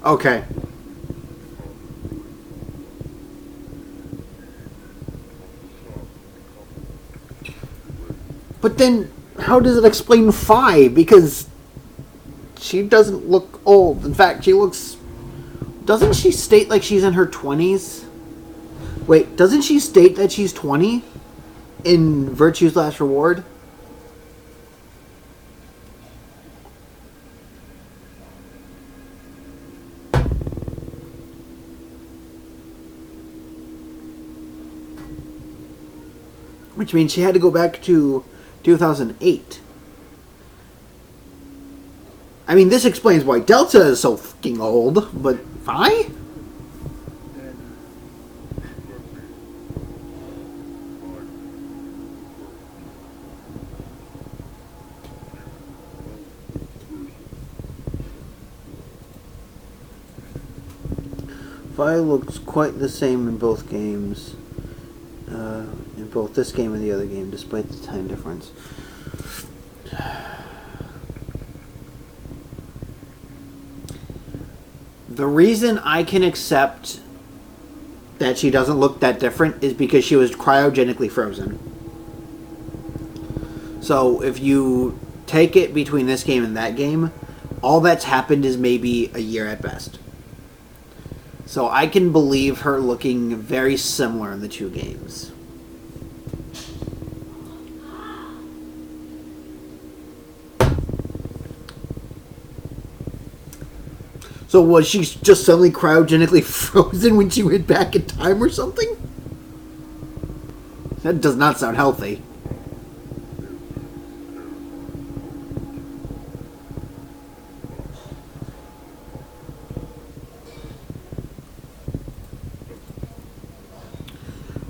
Okay. But then, how does it explain Phi? Because she doesn't look old. In fact, she looks... Doesn't she state like she's in her 20s? Wait, doesn't she state that she's 20 in Virtue's Last Reward? Which means she had to go back to 2008. I mean, this explains why Delta is so fucking old, but Phi? Phi looks quite the same in both games. In both this game and the other game, despite the time difference. The reason I can accept that she doesn't look that different is because she was cryogenically frozen. So if you take it between this game and that game, all that's happened is maybe a year at best. So I can believe her looking very similar in the two games. So was she just suddenly cryogenically frozen when she went back in time or something? That does not sound healthy.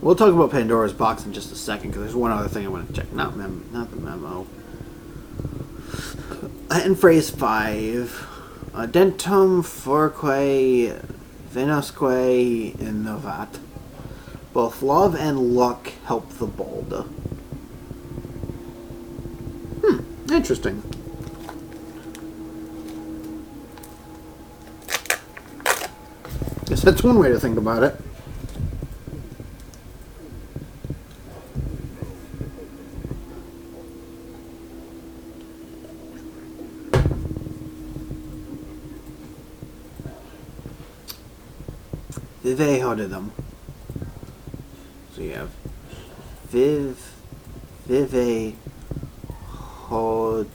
We'll talk about Pandora's box in just a second, because there's one other thing I want to check. Not the memo. In phrase 5, dentum forque venosque innovat. Both love and luck help the bold. Interesting. Guess that's one way to think about it. Vive hodidum. So you have vive hod.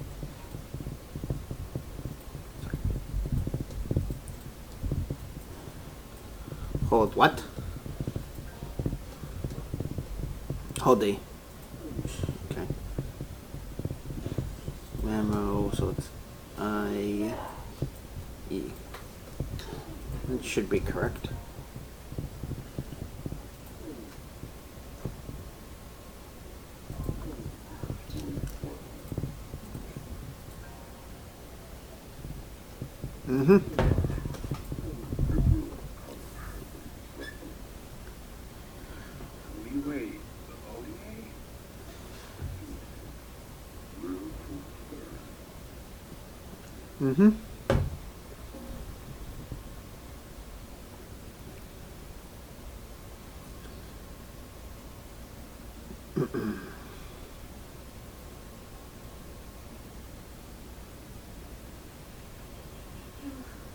Hold what? Hodi. Okay. Memo, so it's I E. That should be correct.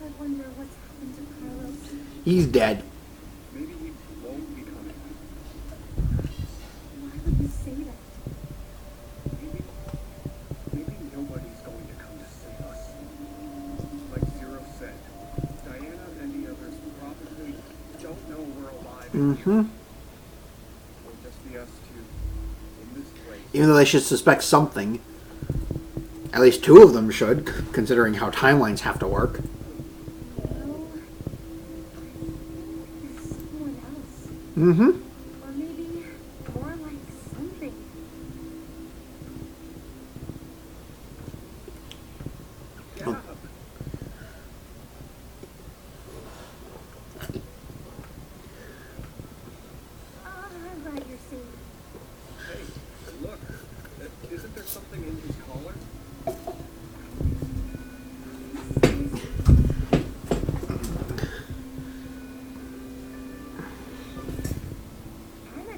I wonder what's happened to Carlos. He's dead. Maybe he won't be coming. What? Mm-hmm. It'll just be us two in this place. Even though they should suspect something. At least two of them should, considering how timelines have to work. No. There's someone else. Mm-hmm. Or maybe more like something. Yeah. I'm glad you're safe. Hey, look. Isn't there something in his collar?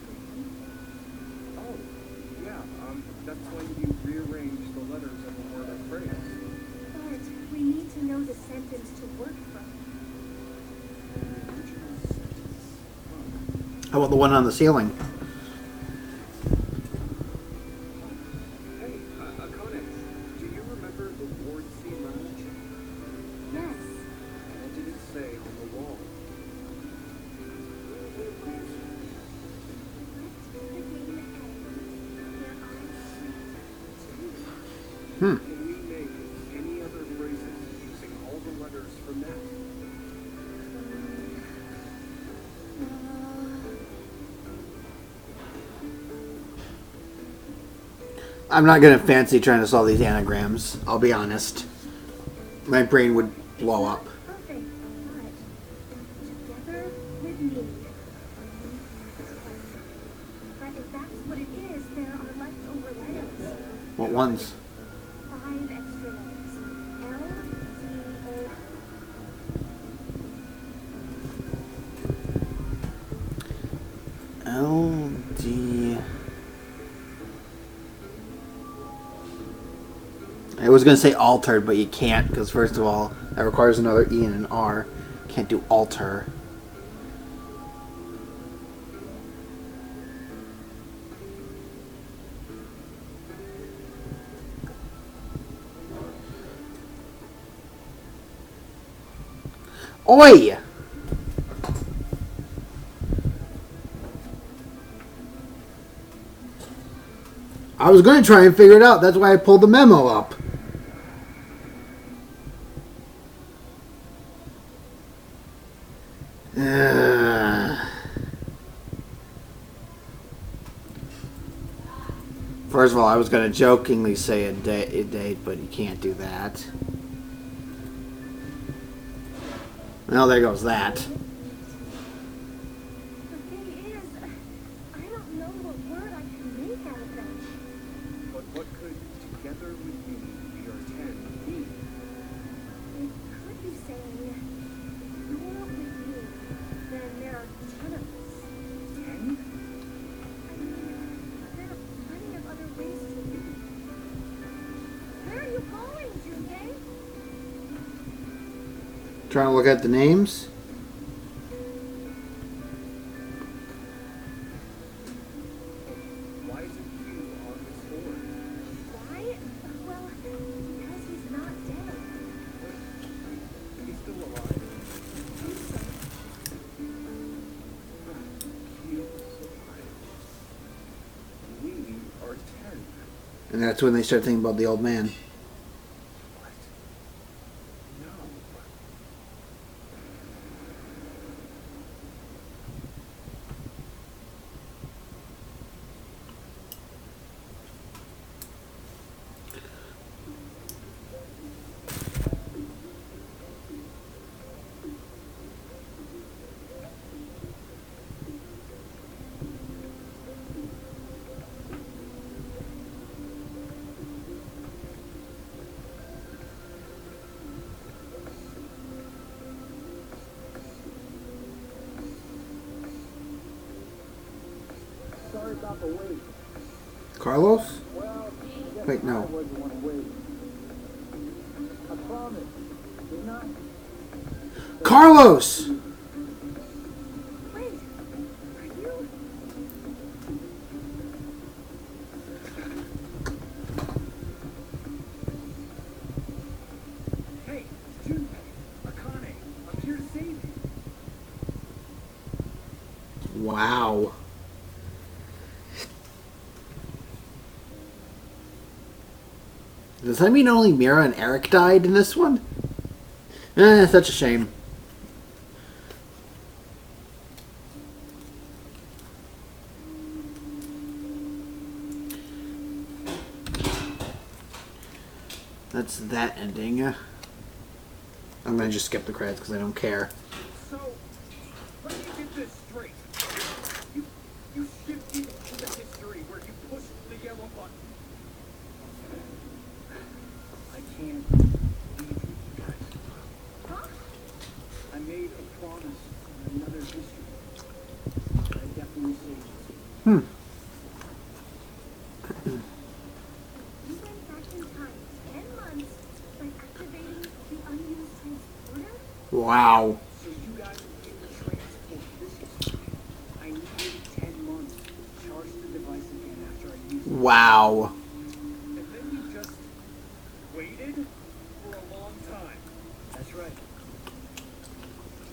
Oh, yeah. That's when you rearrange the letters of a word or phrase. But we need to know the sentence to work from. The original sentence. How about the one on the ceiling? Hey, Akane, do you remember the Ward C lounge? Yes. What did it say on the wall? Hmm. Can we make any other phrases using all the letters from that? I'm not gonna fancy trying to solve these anagrams. I'll be honest. My brain would blow up. Perfect. But together with me. But if that's what it is, there are leftover letters. What ones? 5 extra letters. L, D, O. L, D. I was gonna say altered, but you can't because first of all, that requires another E and an R. Can't do alter. Oi! I was going to try and figure it out. That's why I pulled the memo up. First of all, I was going to jokingly say a date, but you can't do that. Well, there goes that. The thing is, I don't know what word I can make out of them. But what could together with me we are 10 mean? It could be saying, if you're with me, then there are 10 of us. 10? I mean, there are plenty of other ways to read. Where are you going, Junpei? Trying to look at the names. Why isn't Q on this board? Why? Well, because he's not dead. He's still alive. Q is alive. We are 10. And that's when they start thinking about the old man. What? No. Sorry about the wait. Carlos? Well, guess Wait, no. I was the one waiting. I promise. Didn't I? Carlos! Wait, are you? Hey, Junpei, Akane, I'm here to save you. Wow. Does that mean only Mira and Eric died in this one? Such a shame. That's that ending. I'm gonna just skip the credits because I don't care. So, let me get this straight. You shifted into history where you pushed the yellow button. I can't leave you guys. Huh? I made a promise on another history. I definitely saved it. You went back in time 10 months by activating the unused transporter? Wow. So you guys can transport this history. I needed 10 months to charge the device again after I used it. Wow. And then you just waited for a long time. That's right.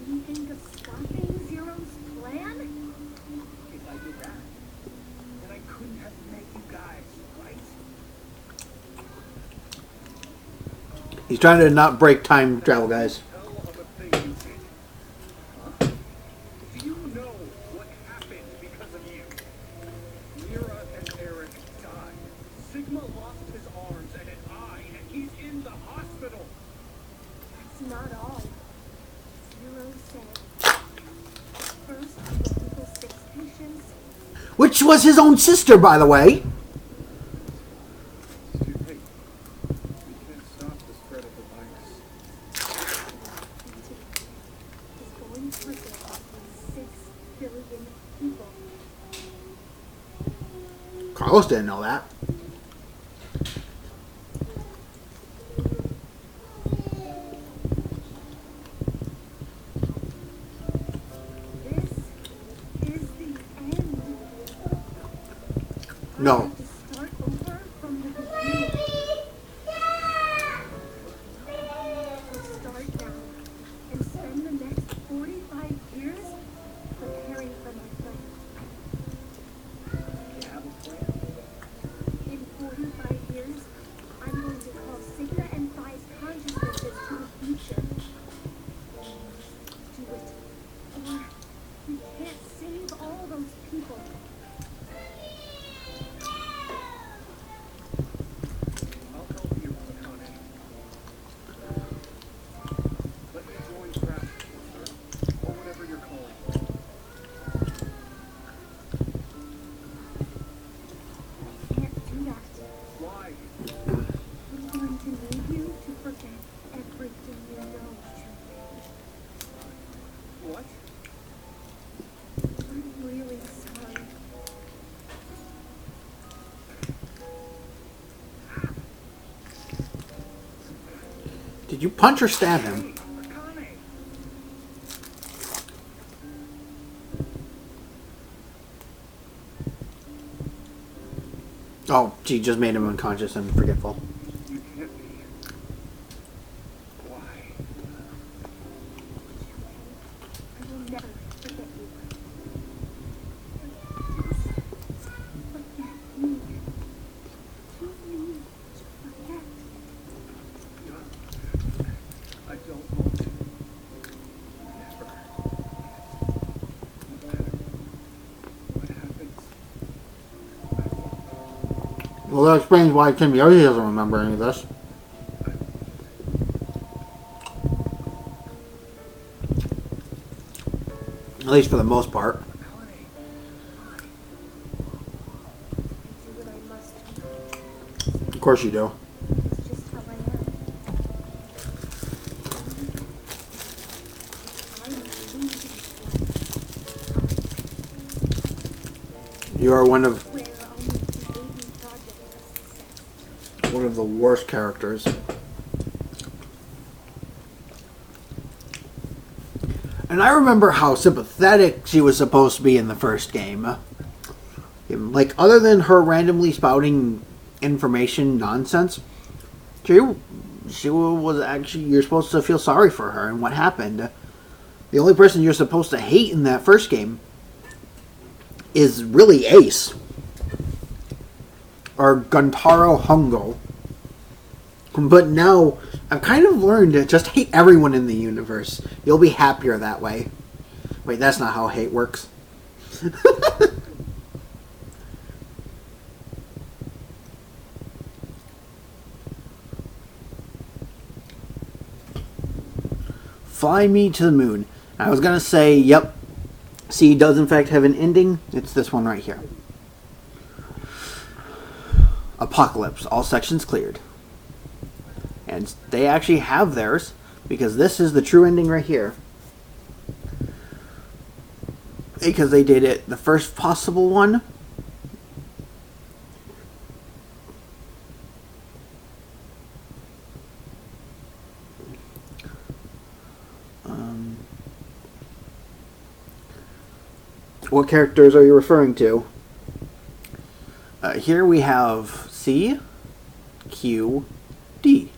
Do you think of stopping Zero's plan? If I did that, then I couldn't have met you guys, right? He's trying to not break time travel, guys. Hell of a thing you did. Huh? Do you know what happened because of you? Mira and Eric died. Sigma lost his arms and an eye, and he's in the hospital. That's not all. Zero said, first we will heal 6 patients, Which was his own sister, by the way. It's too late. We can't stop the spread of the virus. is going to result in 6 billion people. Carlos didn't know that. This is the end. No. I have to start over from the beginning. So start now and spend the next 45 years preparing for my plan. You have a plan? In 45 years, I'm going to call Sigma and Phi's consciousnesses to the future. Do it. Or we can't save all those people. I'll help you, Akane. Let me join Crash Course, or whatever you're calling it. I can't do that. Why? I'm going to need you to forget everything you know, Truly. What? I'm really sorry. Did you punch or stab him? Akane! Oh, she just made him unconscious and forgetful. You can't be. Why? I will never forget you. Forget me. You need to forget. I don't want to. Never. No matter what happens, I won't. Well, that explains why Tim Yoshi doesn't remember any of this. At least for the most part. I do what I must do. Of course you do. It's just how I am. I am losing You are one of where only the baby project is success. one of the worst characters. And I remember how sympathetic she was supposed to be in the first game. Like, other than her randomly spouting information nonsense, she was actually, you're supposed to feel sorry for her and what happened. The only person you're supposed to hate in that first game is really Ace. Or Guntaro Hungo. But now, I've kind of learned to just hate everyone in the universe. You'll be happier that way. Wait, that's not how hate works. Fly Me to the Moon. I was going to say, yep. See, it does in fact have an ending. It's this one right here. Apocalypse. All sections cleared. And they actually have theirs, because this is the true ending right here. Because they did it the first possible one. What characters are you referring to? Here we have C, Q, D.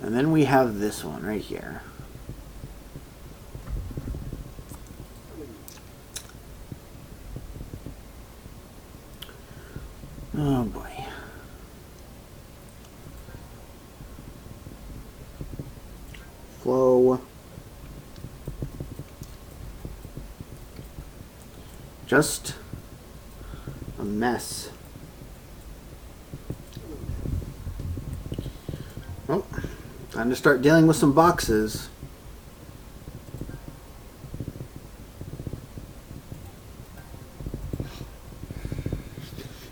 And then we have this one right here. Oh boy. Flow. Just a mess. Oh, time to start dealing with some boxes.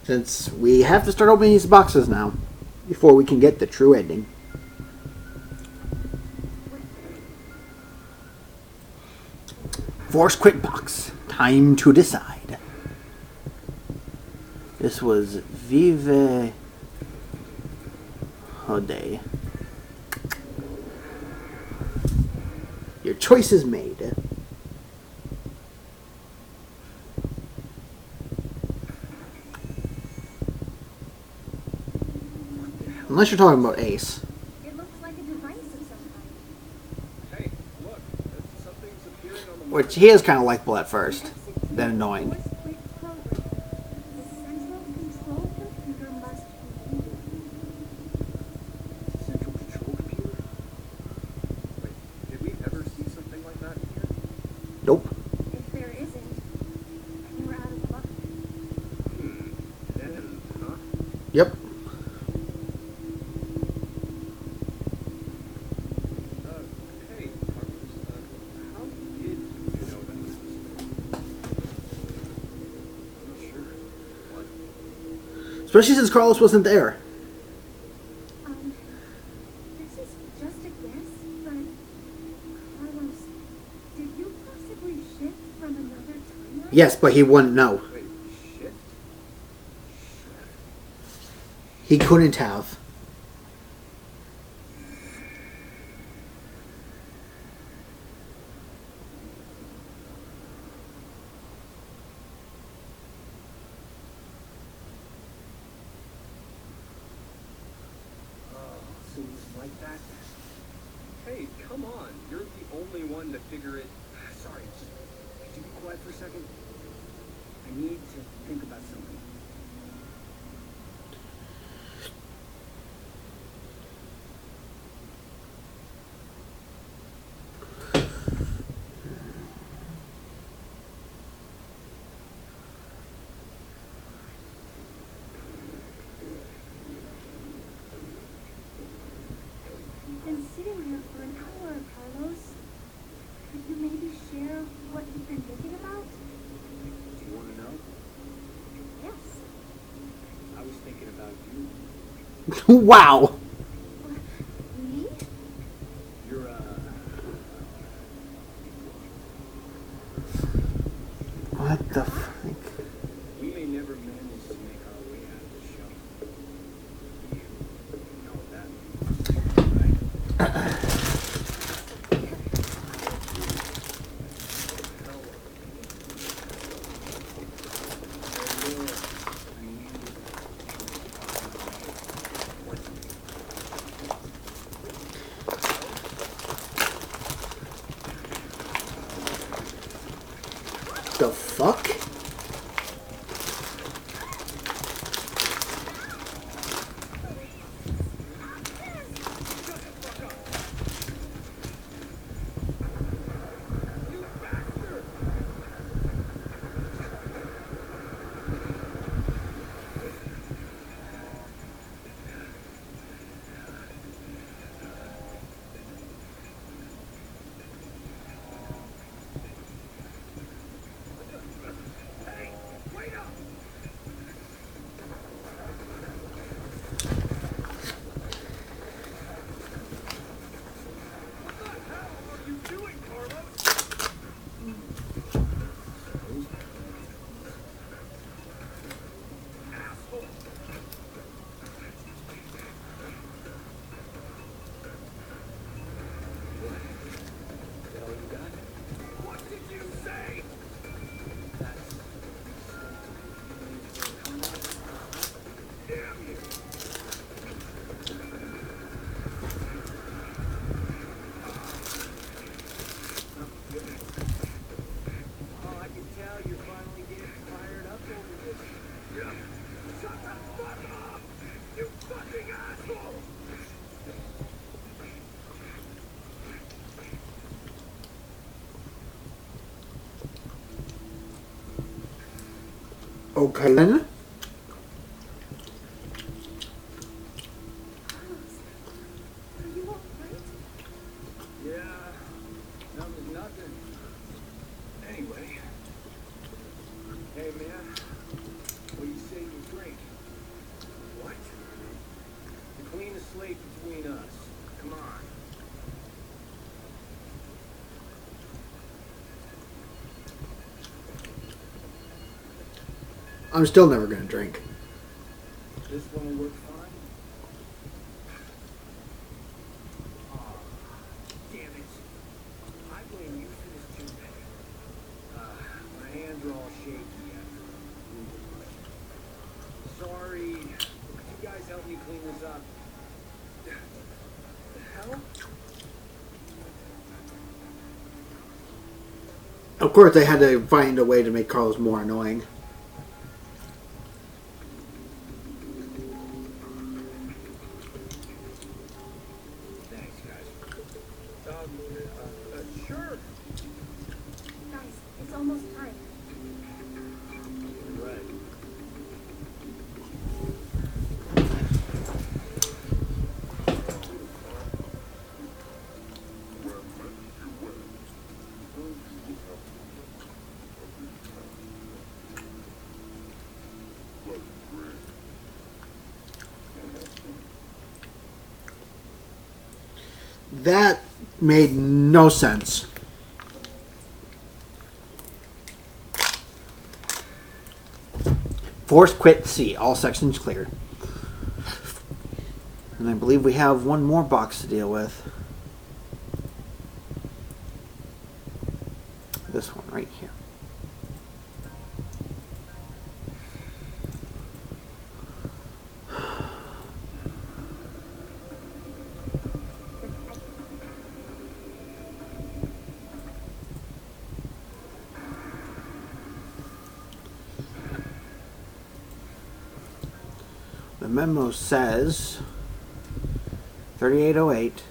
Since we have to start opening these boxes now before we can get the true ending. Force Quit box. Time to decide. This was Vive Hode. Your choice is made. Unless you're talking about Ace. It looks like a device of some kind. Hey, look, something's appearing on the Which he is kind of likable at first, then annoying. Force quit program. The central control computer must be central control computer. Wait, did we ever see something like that here? Nope. If there isn't, then we're out of luck. Then, huh? Yep. Hey, Carlos, how did you know that this was? I'm not sure. What? Especially since Carlos wasn't there. This is just a guess, but Carlos, did you possibly shift from another timeline? Yes, but he wouldn't know. Wait, shit? He couldn't have. So it's like that? Hey, come on. You're the only one to figure it. Sorry, just could you be quiet for a second? I need to think about something. You've been sitting here for an hour, Carlos. Could you maybe share what you've been thinking about? Do you want to know? Yes. I was thinking about you. Wow. Me? You're, What the fuck? we may never manage to make our way out of the show. You know that, right? The fuck? Okay then. Are you all right? Yeah, nothing's nothing. Anyway. Hey, man. What do you say you drink? What? To clean the slate between us. Come on. I'm still never gonna drink. This one will work fine. Aw, damn it. I blame you for this too, Betty. My hands are all shaky after sorry. Could you guys help me clean this up? The hell? Of course, they had to find a way to make Carlos more annoying. Thanks, guys. Sure. Guys, it's almost time. Right. That made no sense. Force quit C. All sections cleared. And I believe we have one more box to deal with. This one right here. The memo says 3808,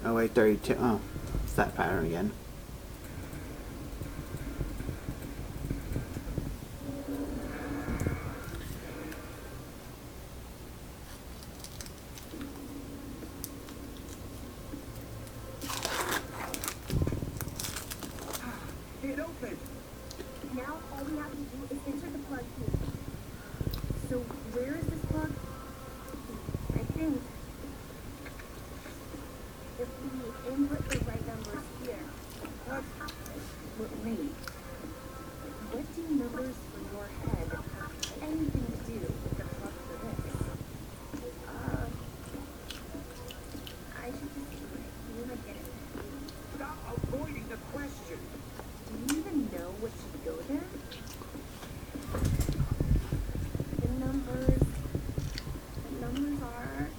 0832. Oh, it's that pattern again. It opened. Now all we have to do is insert the plug here. So where is this plug? I think if we input the right numbers here. Wait. What do numbers from your head have anything to do with the plug for this? I should just do it. You might get it. Stop avoiding the question. Do you even know what should go there? The numbers are,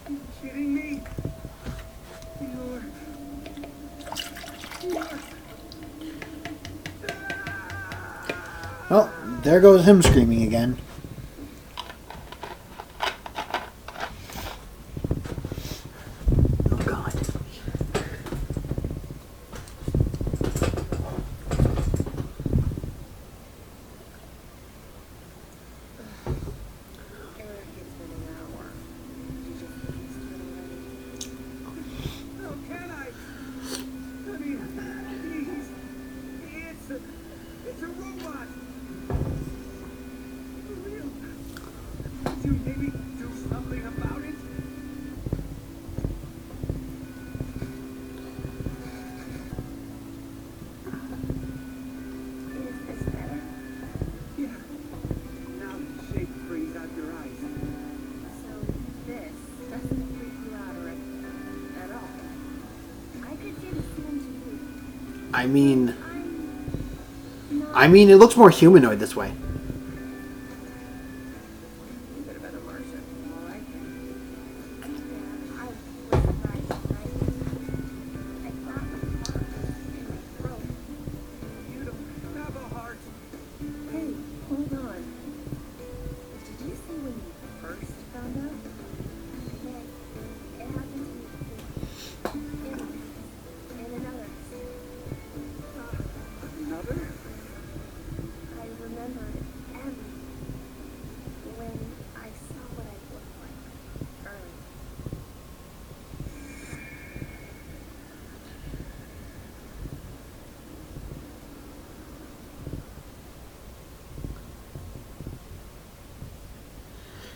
Are you kidding me? Well, there goes him screaming again. Oh, God. Eric, it's been an hour. Did you just get used to it already? How can I? I mean, please. It's a robot. For real. Could you maybe do something about it? is this better? Yeah. Now the shape frees out your eyes. So this doesn't freak you out or anything at all. I could say the same to I mean, I'm not. it looks more humanoid this way. You could have been a Martian. All right then. Yeah, I was surprised when I thought my heart was in my throat. You don't have a heart. Hey, hold on. Did you say when you first found out? Yes, it happened to me before. In another history. Another? I remembered everything when I saw what I looked like early.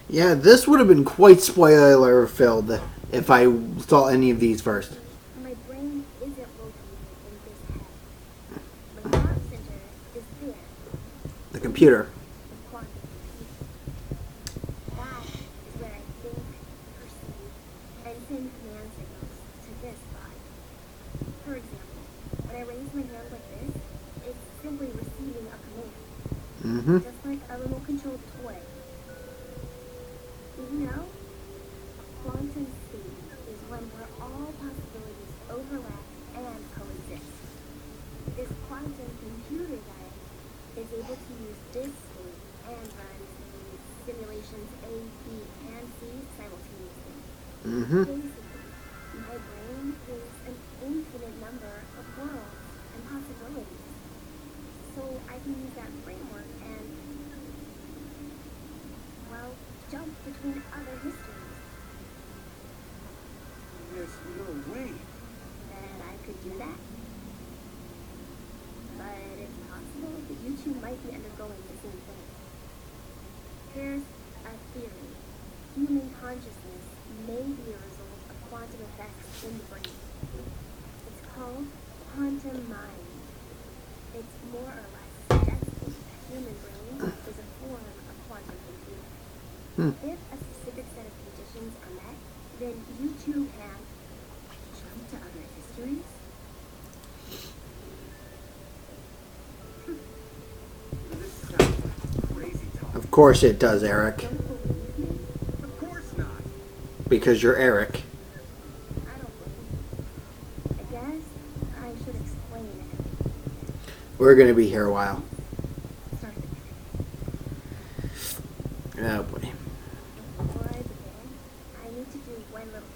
Yeah, this would have been quite spoiler filled if I saw any of these first. My brain isn't located in this head. My thought center is there, The computer. the quantum computer. That is where I think, perceive, and send command signals to this body. For example, when I raise my hand like this, it's simply receiving a command, Mm-hmm. just like a remote-controlled toy. You know, quantum state is when where all possibilities overlap and coexist. This quantum computer then is able to use this state and run these simulations A, B, and C simultaneously. Mm-hmm. Basically, my brain is an infinite number of worlds and possibilities. So I can use that framework and, well, jump between other histories. There's no way. That I could do that. But it's possible that you two might be undergoing the same thing. Here's a theory. Human consciousness may be a result of quantum effects in the brain. It's called quantum mind. It's more or less suggesting that human brain is a form of quantum computer. If a specific set of conditions are met, then you two can jump to other histories. This sounds like crazy talk. Of course it does, Eric. Don't believe me? Of course not. Because you're Eric. I don't believe you. I guess I should explain it. We're going to be here a while. Start at the beginning. Oh, boy. Before I begin, I need to do one little thing.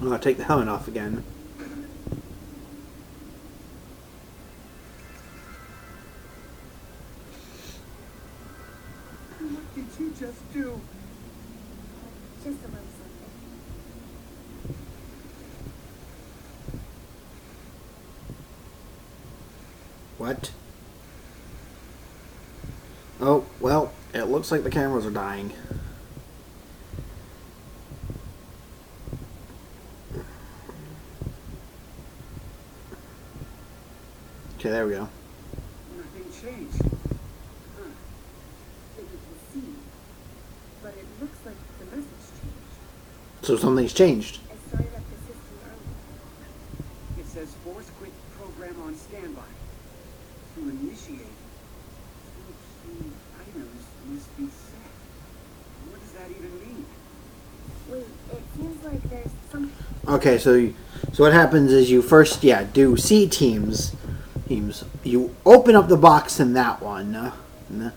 I'm going to take the helmet off again. What did you just do? Just a little something. What? Oh, well, it looks like the cameras are dying. Okay, there we go. Nothing changed. Huh. That you can see. But it looks like the message changed. So something's changed. I started up the system earlier. It says force quit program on standby. To initiate, 2 key items must be set. What does that even mean? Wait, it seems like there's some. Okay, so what happens is you first, do C teams. You open up the box in that one. And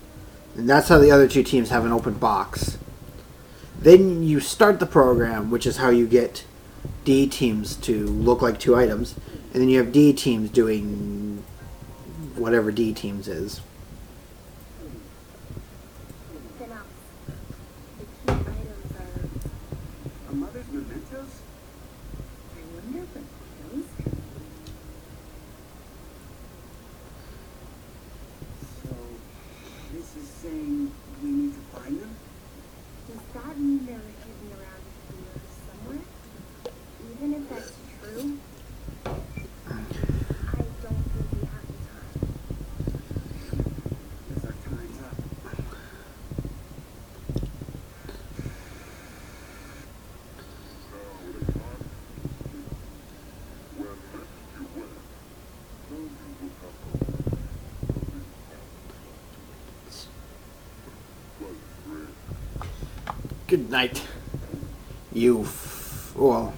that's how the other two teams have an open box. Then you start the program, which is how you get D teams to look like 2 items. And then you have D teams doing whatever D teams is. Then up. The key items are. A mother's mementos? I wonder what those could be. So, this is saying we need to find them? Does that mean they're hidden around here somewhere? Even if that's true, I don't think we have the time. Good night. You, well,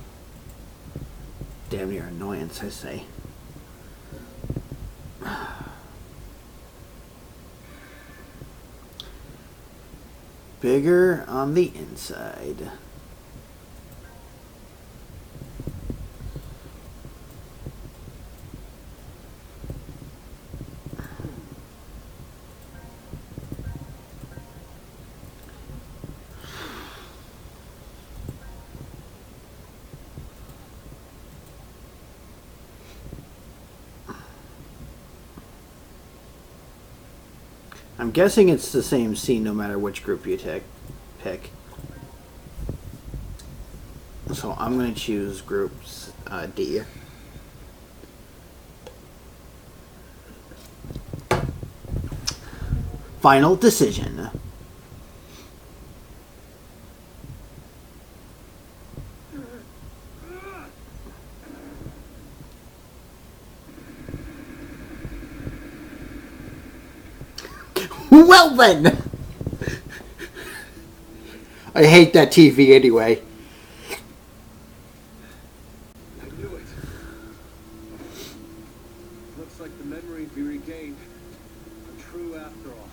damn near annoyance, I say. Bigger on the inside. I'm guessing it's the same scene no matter which group you pick. So I'm going to choose groups D. Final decision. Well then! I hate that TV anyway. I knew it. Looks like the memories we regained are true after all.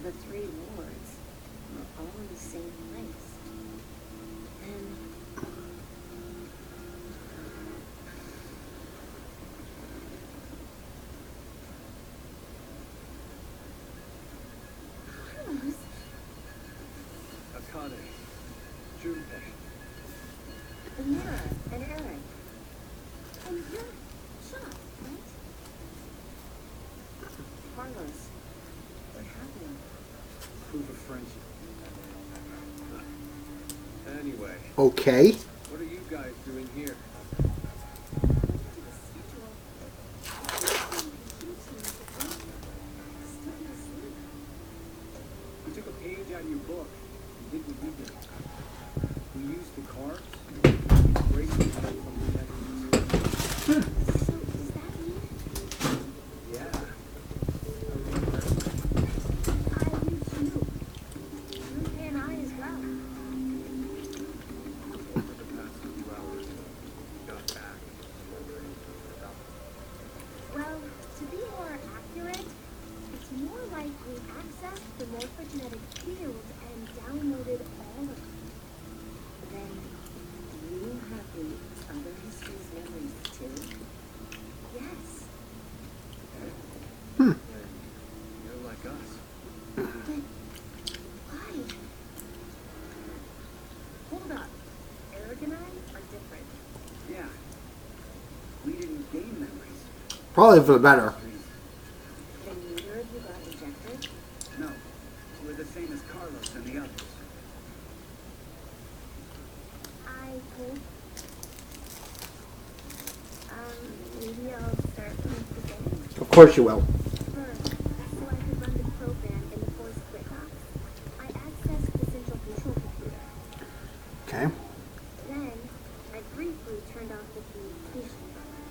The three lords were all in the same place. And Carlos, Akane, Junpei, Amira, and Eric. And you're shot, right? Carlos, what happened? proof of friendship. Anyway, Okay. what are you guys doing here? We took a page out of your book and did what you did. We used the cards, bracelets from the detectives. So, does that mean Yeah. I knew too? Ruth and I as well. Over the past few hours, got back wondering about Well, to be more accurate, it's more like we accessed the morphogenetic field and downloaded all of it. Then, do you have the other history's memories too? Yes. You're like us. But why? Hold up. Eric and I are different. Yeah. We didn't gain memories. Probably for the better. Then neither of you got injected? No. We're the same as Carlos and the others. I hope. Maybe I'll start from the beginning. Of course you will. First, so I could run the program in the Force Quit box, I accessed the central control computer. Okay. Then, I briefly turned off the communication button.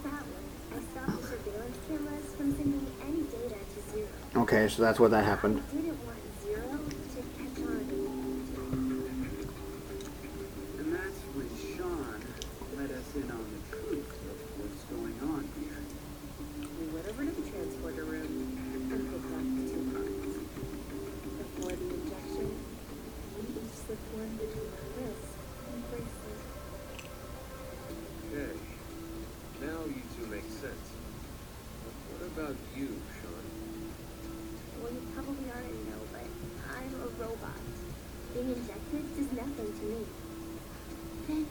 That way, I stopped the surveillance cameras from sending any data to Zero. Okay, so that's what that I happened. didn't want Zero to catch on And that's when Sean let us in on the truth of what's going on here. We went over to the transporter room and picked up the 2 cards. Before the injection, we each slipped one between our wrists and bracelet. Okay. Now you two make sense. But what about you, Sean? Well, you probably already know, but I'm a robot. Being injected does nothing to me. Then,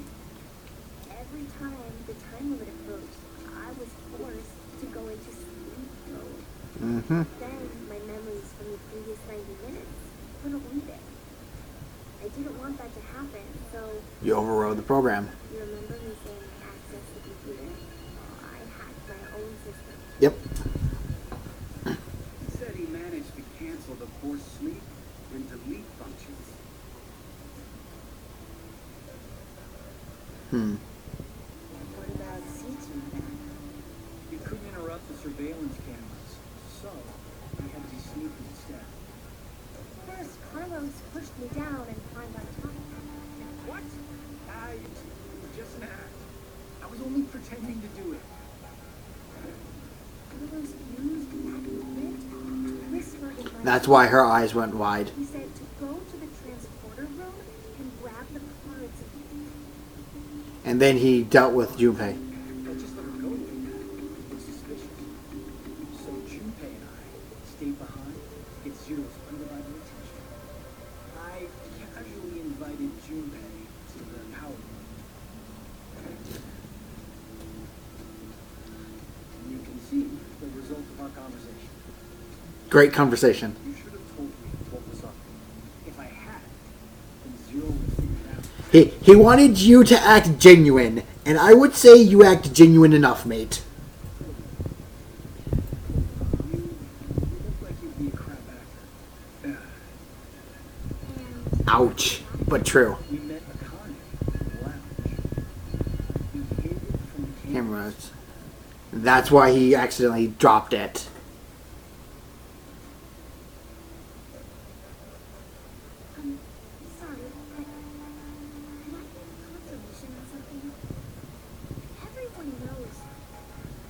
every time the time limit approached, I was forced to go into sleep mode. Mm-hmm. Then, my memories from the previous 90 minutes couldn't leave it. I didn't want that to happen, so You overrode the program. you remember me saying I accessed the computer? I hacked my own system. Yep. He said he managed to cancel the force sleep and delete functions. What about C2 then? You couldn't interrupt the surveillance cameras, so we had to sneak instead. First, Carlos pushed me down pretending to do it. Were those used accurate? Whisper in my That's why her eyes went wide. He said to go to the transporter room and grab the cards. And then he dealt with Junpei. I just let her go like that. It's suspicious. So Junpei and I stayed behind to get Zero's undivided attention. I casually invited Junpei to the power room. You can see the result of our conversation. Great conversation. You should have told me what was up. If I had, then Zero would have figured it out. He wanted you to act genuine, and I would say you act genuine enough, mate. You look like you'd be a crap actor. Ouch. But true. We met Akane in the lounge. He hid from the Cameras. That's why he accidentally dropped it. Sorry, but can I get confirmation on something? Everyone knows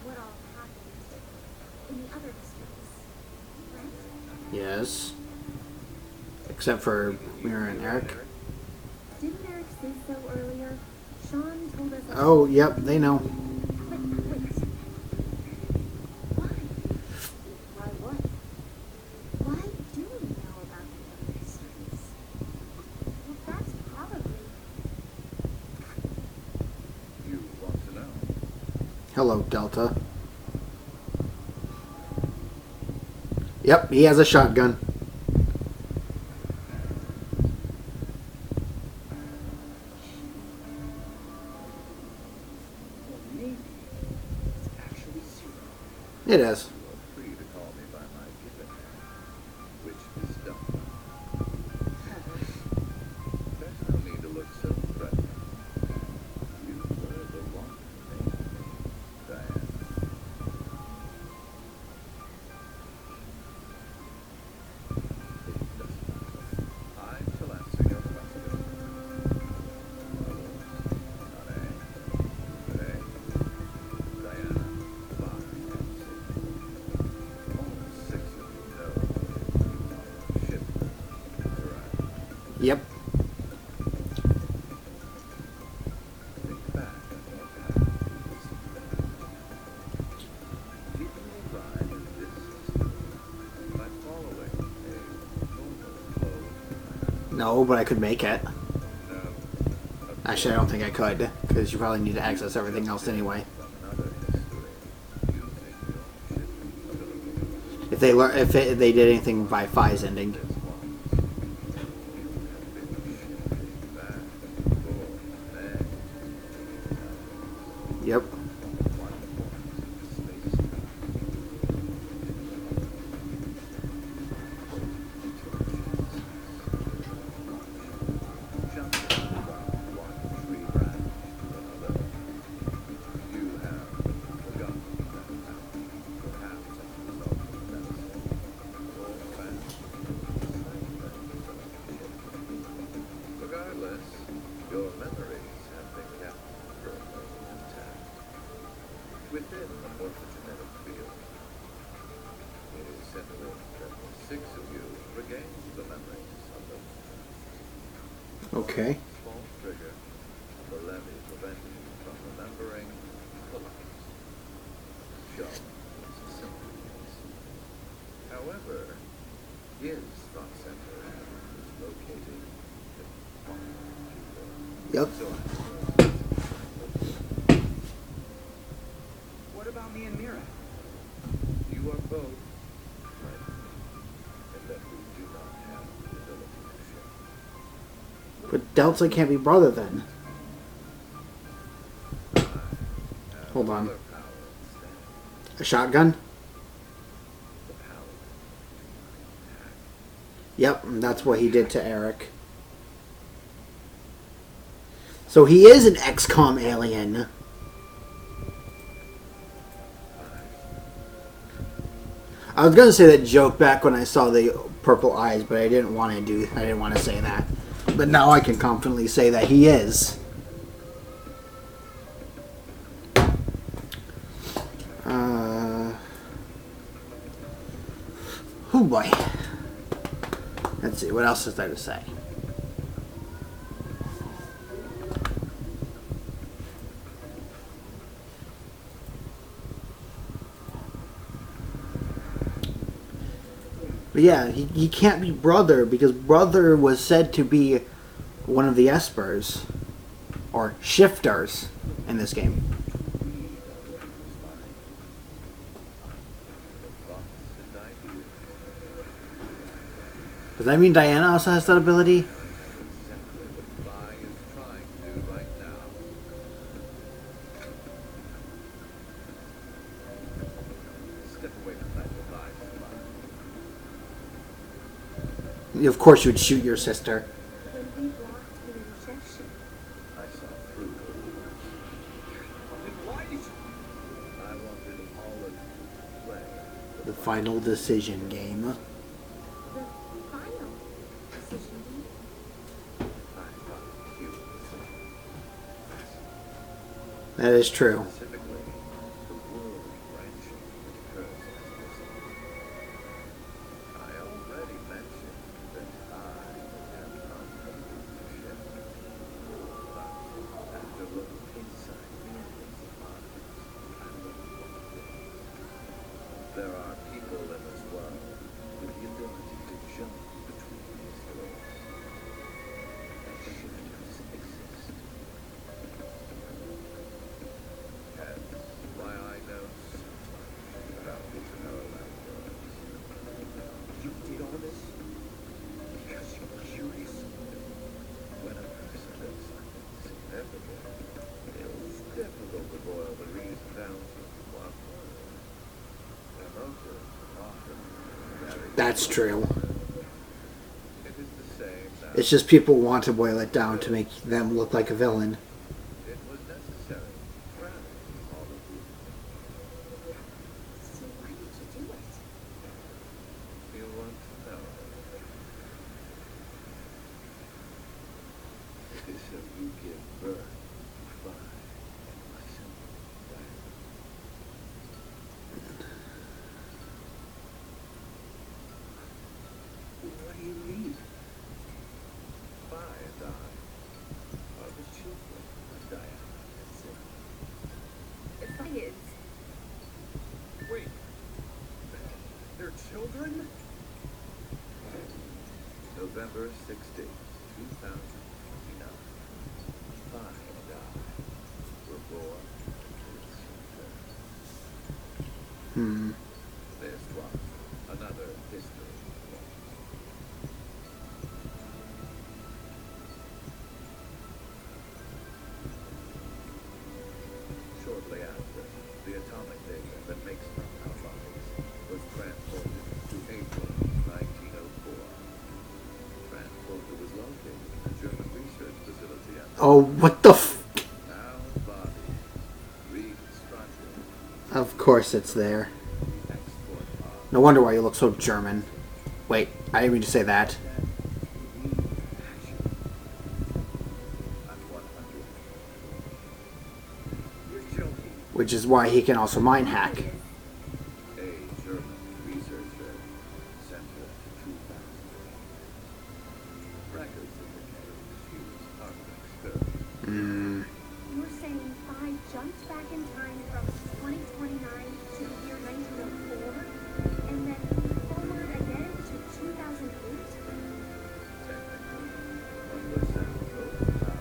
what all happened in the other districts, right? Yes. Except for Mira and Eric. Didn't Eric say so earlier? Sean told us. Oh, yep, they know. But wait. Why? Why what? Why do we know about the other histories? Well, that's probably. You want to know? Hello, Delta. Yep, he has a shotgun. Or maybe it's actually Zero. It is. You are free to call me by my given name, which is Delta. There's no need to look so threatening. You were the one who made me, Diana. It doesn't matter. I shall answer your question. Not A, but A, Diana, 5, and 6. All 6 of you know you are shipmates, correct? Yep. Think back on your path this day. Did you arrive at this system by following a normal closed path? No, but I could make it. No. Actually, I don't think I could, because you probably need to access everything else anyway. From another history, using your shipping ability. If they did anything by Phi's ending. This one, you have been shifted back for many times. Yep. One point of space-time. Jumping from one tree branch to another. You have forgotten that now, perhaps as a result of medicine, or perhaps side effects of shifting. Regardless, your memories have been kept firmly intact within the morphogenetic field. It is set forth that 6 of you regained the memories of those times. Okay. Small trigger of the levy prevents you from remembering the last. Shown is a simple case. However, his thought center is located in far deeper. Yep. So What about me and Mira? you are both right, in that we do not have the ability to shift. But Delta can't be brother then. I have Hold on. other power instead. A shotgun? The power to attack. Yep, and that's what he did to Eric. So he is an XCOM alien. I was gonna say that joke back when I saw the purple eyes, but I didn't want to say that. But now I can confidently say that he is. Uh, oh boy. Let's see, what else is there to say? But yeah, he can't be Brother because Brother was said to be one of the Espers, or Shifters, in this game. Does that mean Diana also has that ability? Exactly what Vi is trying to do right now. Step away from that device, Vi. Of course you'd shoot your sister. When we blocked the injection, I saw through her. Then why did you? I wanted all of you to play The final decision game. the final decision game, I thought humans. That is true. Specifically, the world branching that occurs as a result. I already mentioned that I have unconditional shift. But after looking inside millions of minds, I learned one thing. There are people in this world with the ability to jump between these doors. And shifters exist. Hence, why I know so much about these parallel worlds. You did all this because you're curious. When a person does something significant, it's difficult to boil the reason down to one word. Their motives often very That's true. It is the same now. It's just people want to boil it down to make them look like a villain. It was necessary to drown all of you. so why did you do it? You want to know. It is so you give birth to Vi and myself, Diana. What do you mean? Vi and I are the children of Diana and Sid. Science. Wait. They're children? November 16th, 2029. Vi and I were born into this universe. This was another history moment. Shortly after, the atomic data that makes up our bodies was transported to April 1904. Transporter was located in the German research facility at Oh, what the f... our bodies reconstructed. Of course it's there. Export pod. No wonder why you look so German. Wait, I didn't mean to say that. I'm 100. You're joking. Which is why he can also mind hack. A German researcher sent her to 2000. Records indicate she was part of an experiment. You're saying Phi jumped back in time from 2029 to the year 1904, and then forward again to 2008? Technically, one was sent over time,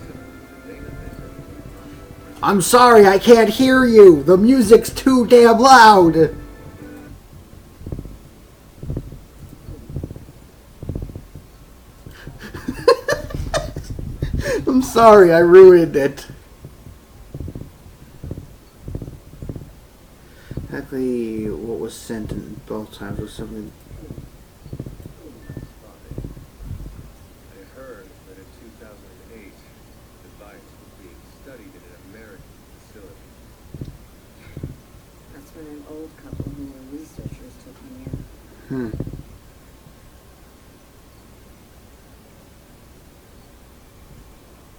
similar to data data. I'm sorry, I can't hear you. The music's too damn loud. I'm sorry, I ruined it. Exactly what was sent in both times was something. I heard that in 2008, the device was being studied in an American facility. That's when an old couple who were researchers took me in.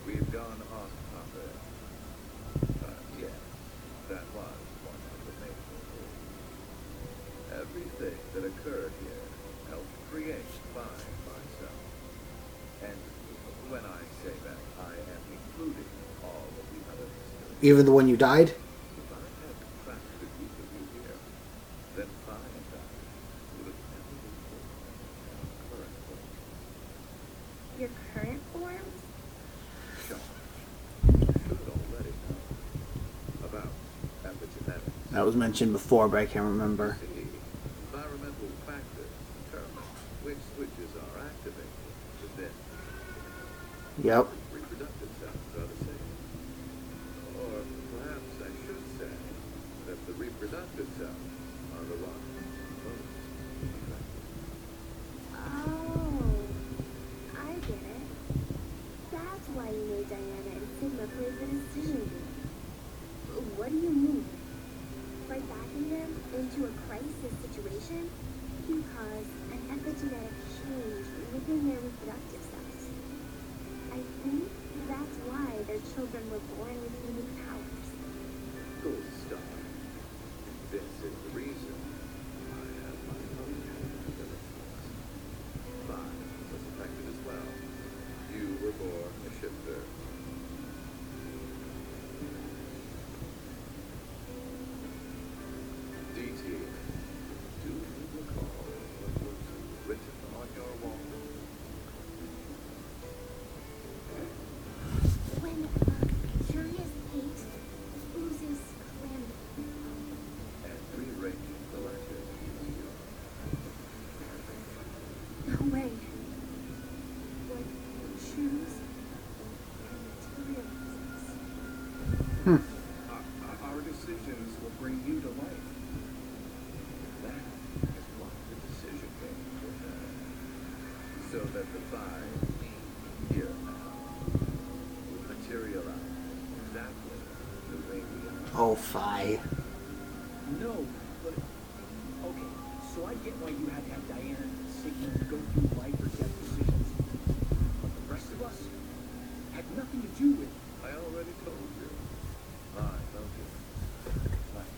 We've gone off topic. Yeah, that was one of Even the one you died? If I hadn't trapped the group of you here, then I and I would have never been born in our current form. Your current forms? Sean, you should already know about epigenetics. That was mentioned before, but I can't remember. See, environmental factors determine which switches are activated within. Yep. Reproductive cells are the same. Or perhaps I should say that the reproductive cells are the ones most affected. Oh, I get it. That's why you made Diana and Sigma play the decision game. What do you mean? By backing them into a crisis situation, you cause an epigenetic change within their reproductive cells. I think that's why their children were born with unique powers. Gold star. This is the reason I have my own abilities. Mine was affected as well. You were born a shifter. DT, do you recall what was written on your wall? When curious hate oozes calamity. And rearranging the letters is you. No way. Like, choose and materializes. Our decisions will bring you to life. That is what the decision makers will have. So that the five here now will materialize exactly the way we are. Oh, Phi. No, but okay. So I get why you had to have Diana and Sigma go through life or death decisions. But the rest of us had nothing to do with it. I already told you. My motive. Plans.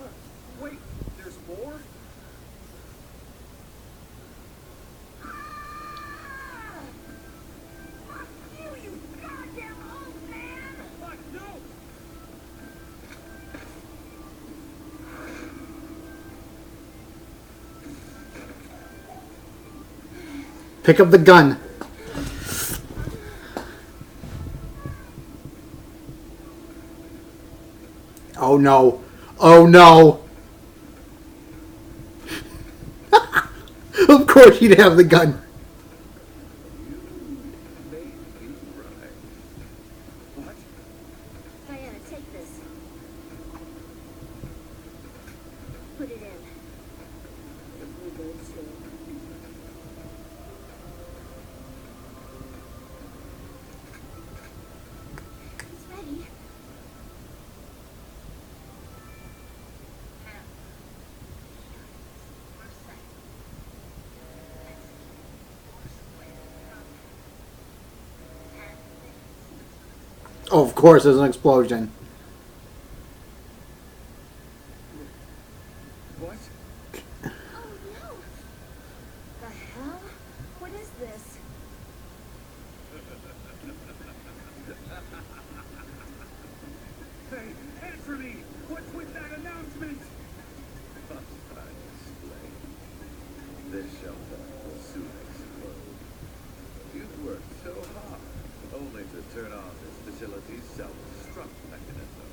Huh. Wait, there's more? You goddamn old man! Fuck, no! Pick up the gun. Oh no. Oh no. Of course you'd have the gun. You may be right. What? Diana, take this. Put it in. We go to. It's ready. Oh, of course there's an explosion. What? Oh no! The hell? What is this? Hey, answer me! What's with that announcement? Must I explain? This shelter will soon explode. You've worked so hard only to turn on this facility's self-destruct mechanism.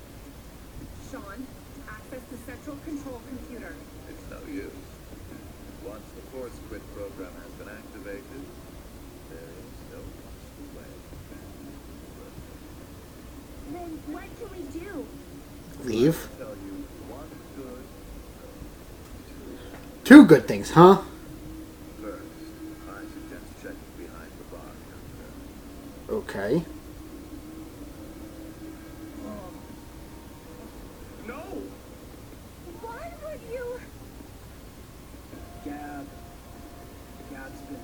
Sean, access the central control computer. It's no use. Once the force quit program has been activated, there is no possible way. Then what can we do? Leave. I'll tell you one good, Two good things, huh? first, I suggest checking behind the bar counter. Okay. No! Why would you? Gab's been.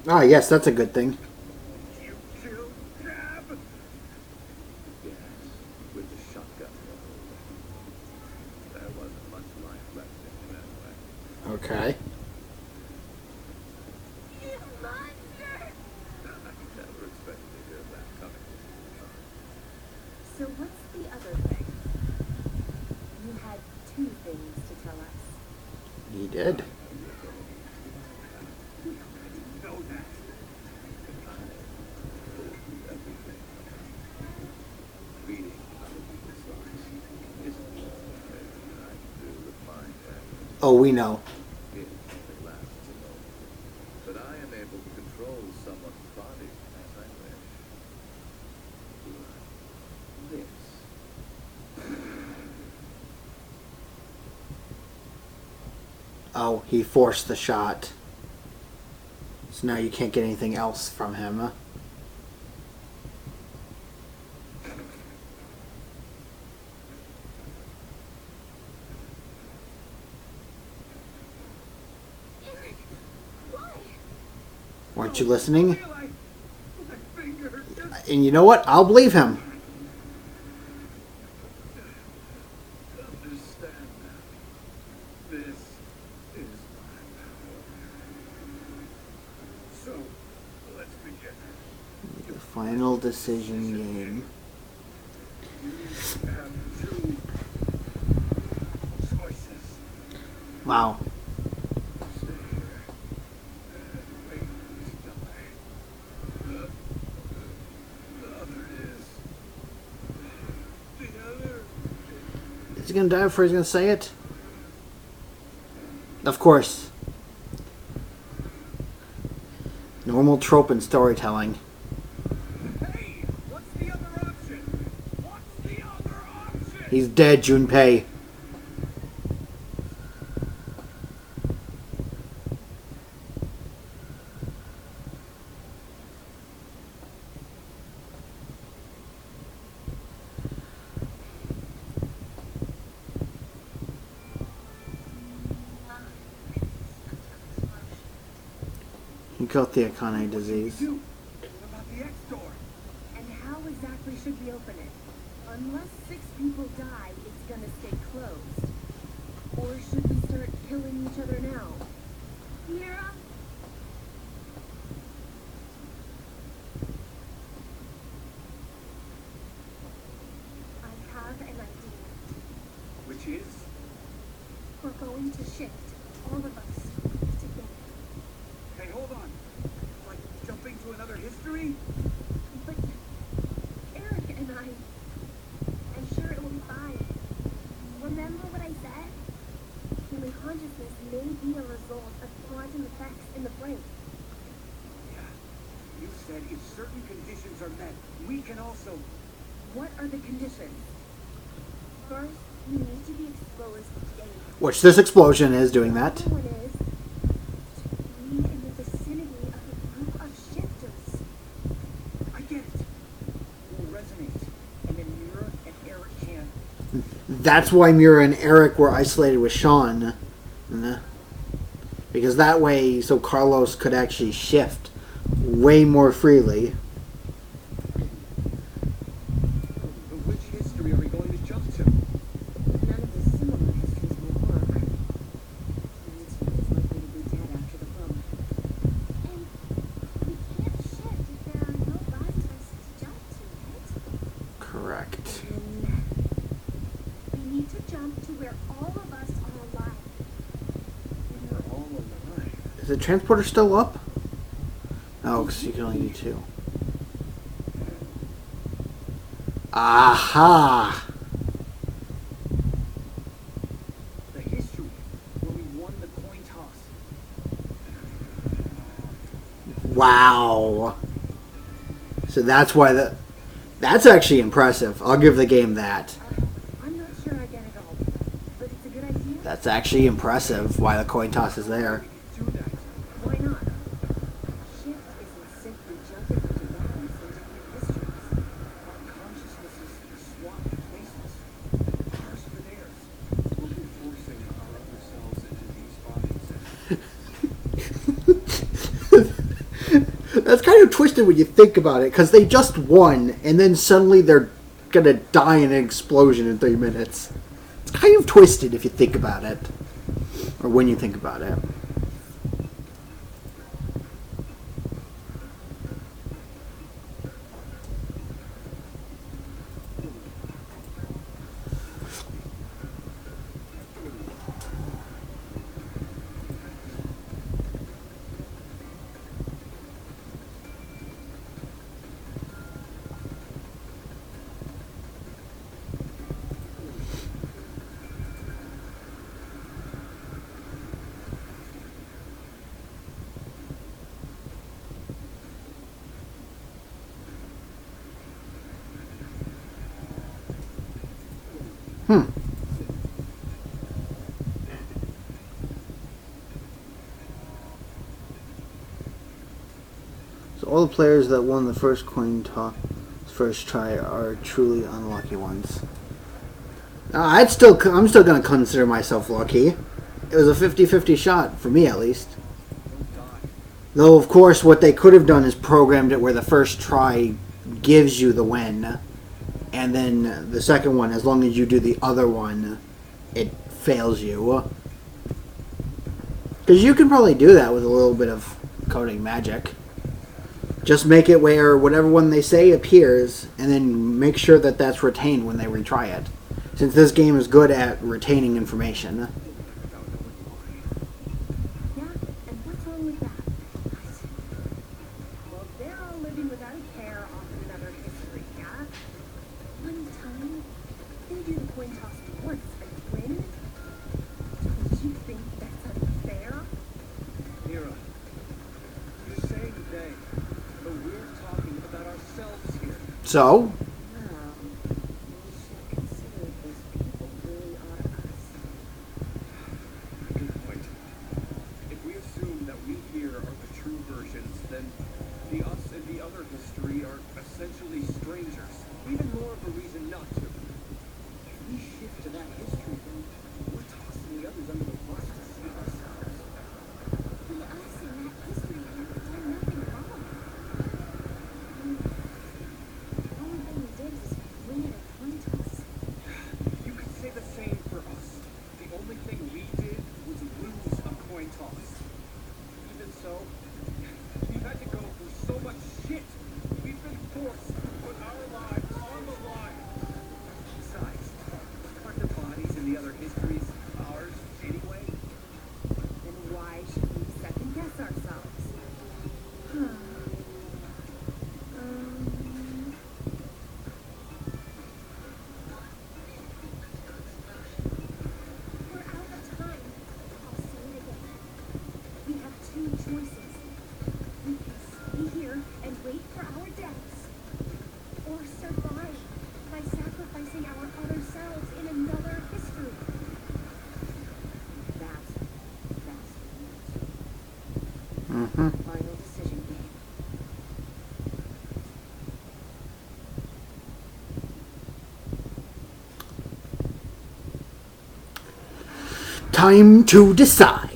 Ah, yes, that's a good thing. You killed Gab? Yes, with the shotgun. There wasn't much life left in him anyway. Okay. You monster! I never expected to hear that coming. So what's He did. Know that. Reading other people's thoughts isn't the thing I can do with my head. Oh, we know. It only lasts a moment. But I am able to control someone's body as I wish. This. Oh, he forced the shot. So now you can't get anything else from him. Why? Weren't you listening? Feel like my finger just And you know what? I'll believe him. Understand that. This is my power. so. Let's begin. The final decision game. You have two choices. Wow. Stay here and wait to die. The other is. The other. Is he gonna die before he's gonna say it? Of course. Normal trope in storytelling. Hey, what's the other option? What's the other option? He's dead, Junpei. He got the Akane disease. What about the X door? And how exactly should we open it? Unless 6 people die, it's gonna stay closed. Or should we start killing each other now? Mira? I have an idea. Which is? We're going to shift, all of us, together. Hey, hold on. Like jumping to another history? But Eric and I'm sure it will be fine. Remember what I said? Human consciousness may be a result of quantum effects in the brain. Yeah. You said if certain conditions are met, we can also. What are the conditions? First, we need to be exposed daily. Which this explosion is doing that. Another one is to be in the vicinity of a group of shifters. I get it. Will resonate, and then Mira and Eric can. That's why Mira and Eric were isolated with Sean. Because that way, so Carlos could actually shift way more freely. But which history are we going to jump to? None of the similar histories will work. Man's is likely to be dead after the bomb. And we can't shift if there are no bodies for us to jump to, right? Correct. We need to jump to where all of us are alive. When we're all alive. Is the transporter still up? No, because you can only do 2. Aha! The history where we won the coin toss. Wow. So that's why that's actually impressive. I'll give the game that. I'm not sure I get it all, but it's a good idea. That's actually impressive why the coin toss is there. Do that. Why not? Shift isn't simply jumping into realms and different histories. Our consciousnesses are swapped places. Ours for theirs. We'll be forcing our other selves into these bodies. That's kind of twisted when you think about it, because they just won, and then suddenly they're gonna die in an explosion in 3 minutes. It's kind of twisted if you think about it, or when you think about it. Hmm. So all the players that won the first coin toss first try are truly unlucky ones. I'm still going to consider myself lucky. It was a 50-50 shot, for me at least. Though, of course, what they could have done is programmed it where the first try gives you the win. And then the second one, as long as you do the other one, it fails you. Because you can probably do that with a little bit of coding magic. Just make it where whatever one they say appears, and then make sure that that's retained when they retry it. Since this game is good at retaining information. Yeah, and what's wrong with that? Well, they're all living without a care off in another history, yeah? One time, they do the coin toss once and win? Don't you think that's unfair? Mira, you're saying they, but we're talking about ourselves here. So, Well, we should consider those people really are us. Good point. If we assume that we here are the true versions, then the us and the other history are essentially strangers. Even more of a reason not to. If we shift to that history, then we're tossing the others under the bus to save ourselves. The us in that history have done nothing wrong. The only thing we did was win at a coin toss. You could say the same for us. The only thing we did was lose a coin toss. Even so, we've had to go through so much shit. We've been forced to put our lives on the line. Besides, aren't the bodies in the other histories ours anyway? Then why should we second guess ourselves? um, we're out of time. I'll say it again. We have two choices. We can stay here and wait for our deaths, or survive by sacrificing our other selves in another history. That's mm-hmm. final decision game. Time to decide.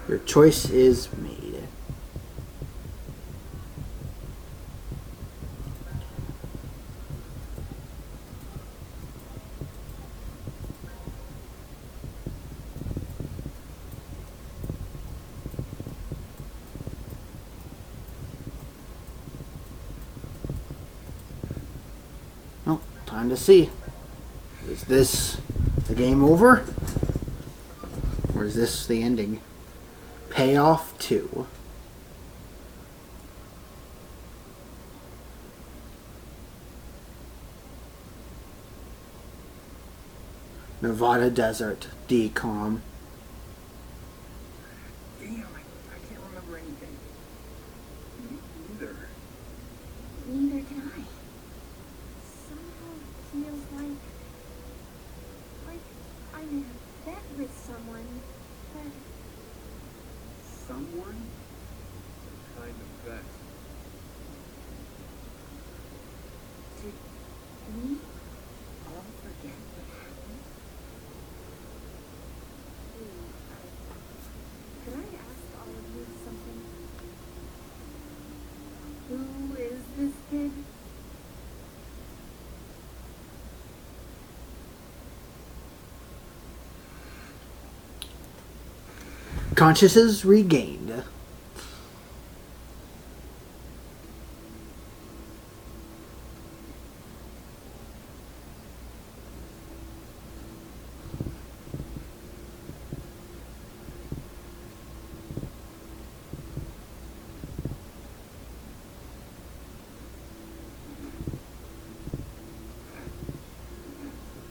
Your choice is made. Well, time to see. Is this the game over? Or is this the ending? Payoff 2. Nevada Desert, decom. Damn, I can't remember anything. Me either. Neither can I. Somehow it feels like I may have bet with someone, but Someone? What kind of bet? Did we all forget what happened? could I ask all of you something? Who is this kid? Consciousness regained.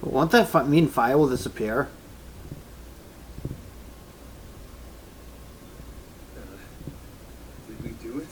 Won't that mean fire will disappear? Did we do it?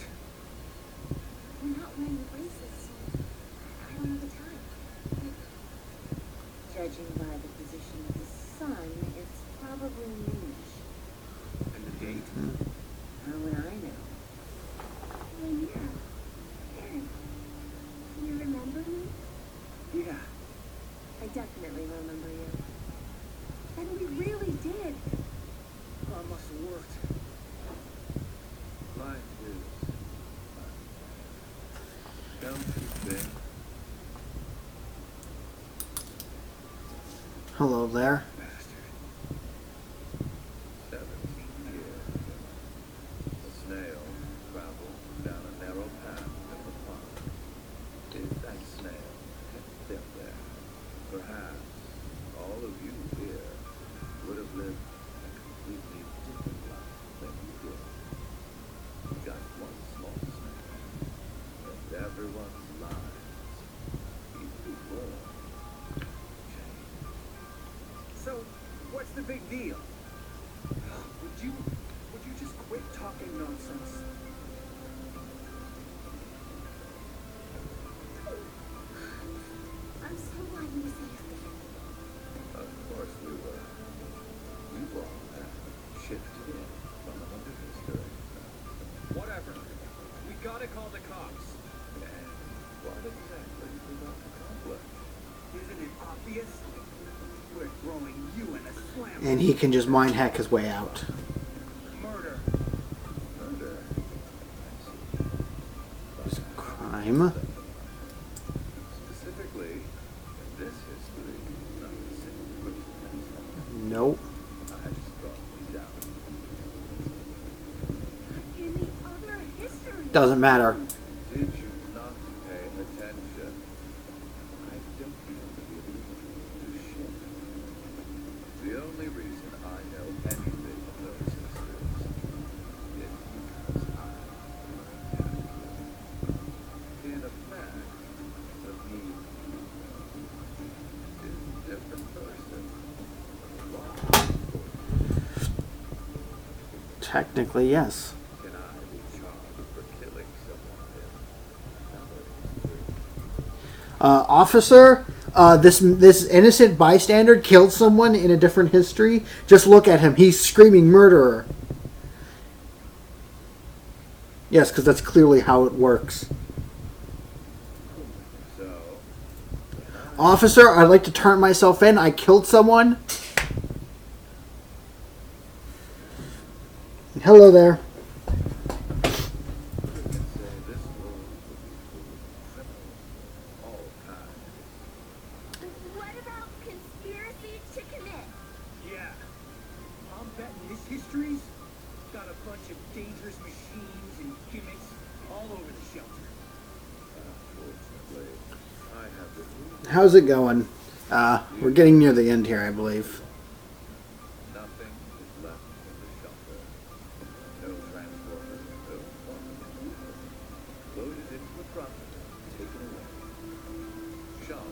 Don't you think? Hello there. Bastard. 17 years. A snail traveled down a narrow path in the pond. If that snail had lived there, perhaps all of you here would have lived a completely different life than you did. Just one small snail, and everyone's lives, even before, changed. So, what's the big deal? Would you just quit talking nonsense? I'm so glad you were safe. Of course we were. We all have shifted in from another history. Whatever. We gotta call the cops. And what exactly are we about to accomplish? Isn't it obvious? We're throwing you in a slam. And he can just mind hack his way out. Murder. Murder. Crime. Specifically, in this history, not the same person. Nope. I just brought these out. In the other history. Doesn't matter. Did you not pay attention? I don't even really do shit. The only reason I know anything of those histories is because I in effect, the me is a different person. Why? Technically, yes. Can I be charged for killing someone in another history? Officer, this innocent bystander killed someone in a different history. Just look at him. He's screaming murderer. Yes, because that's clearly how it works. So, Officer, I'd like to turn myself in. I killed someone. Hello there. you can say this world would be full of criminals of all kinds. What about conspiracy to commit? Yeah. I'm betting this history's got a bunch of dangerous machines and gimmicks all over the shelter. Unfortunately, I have removed How's it going? We're getting near the end here, I believe. nothing is left in the shelter. No transporter, no quantity. Loaded into a truck, taken away. Sean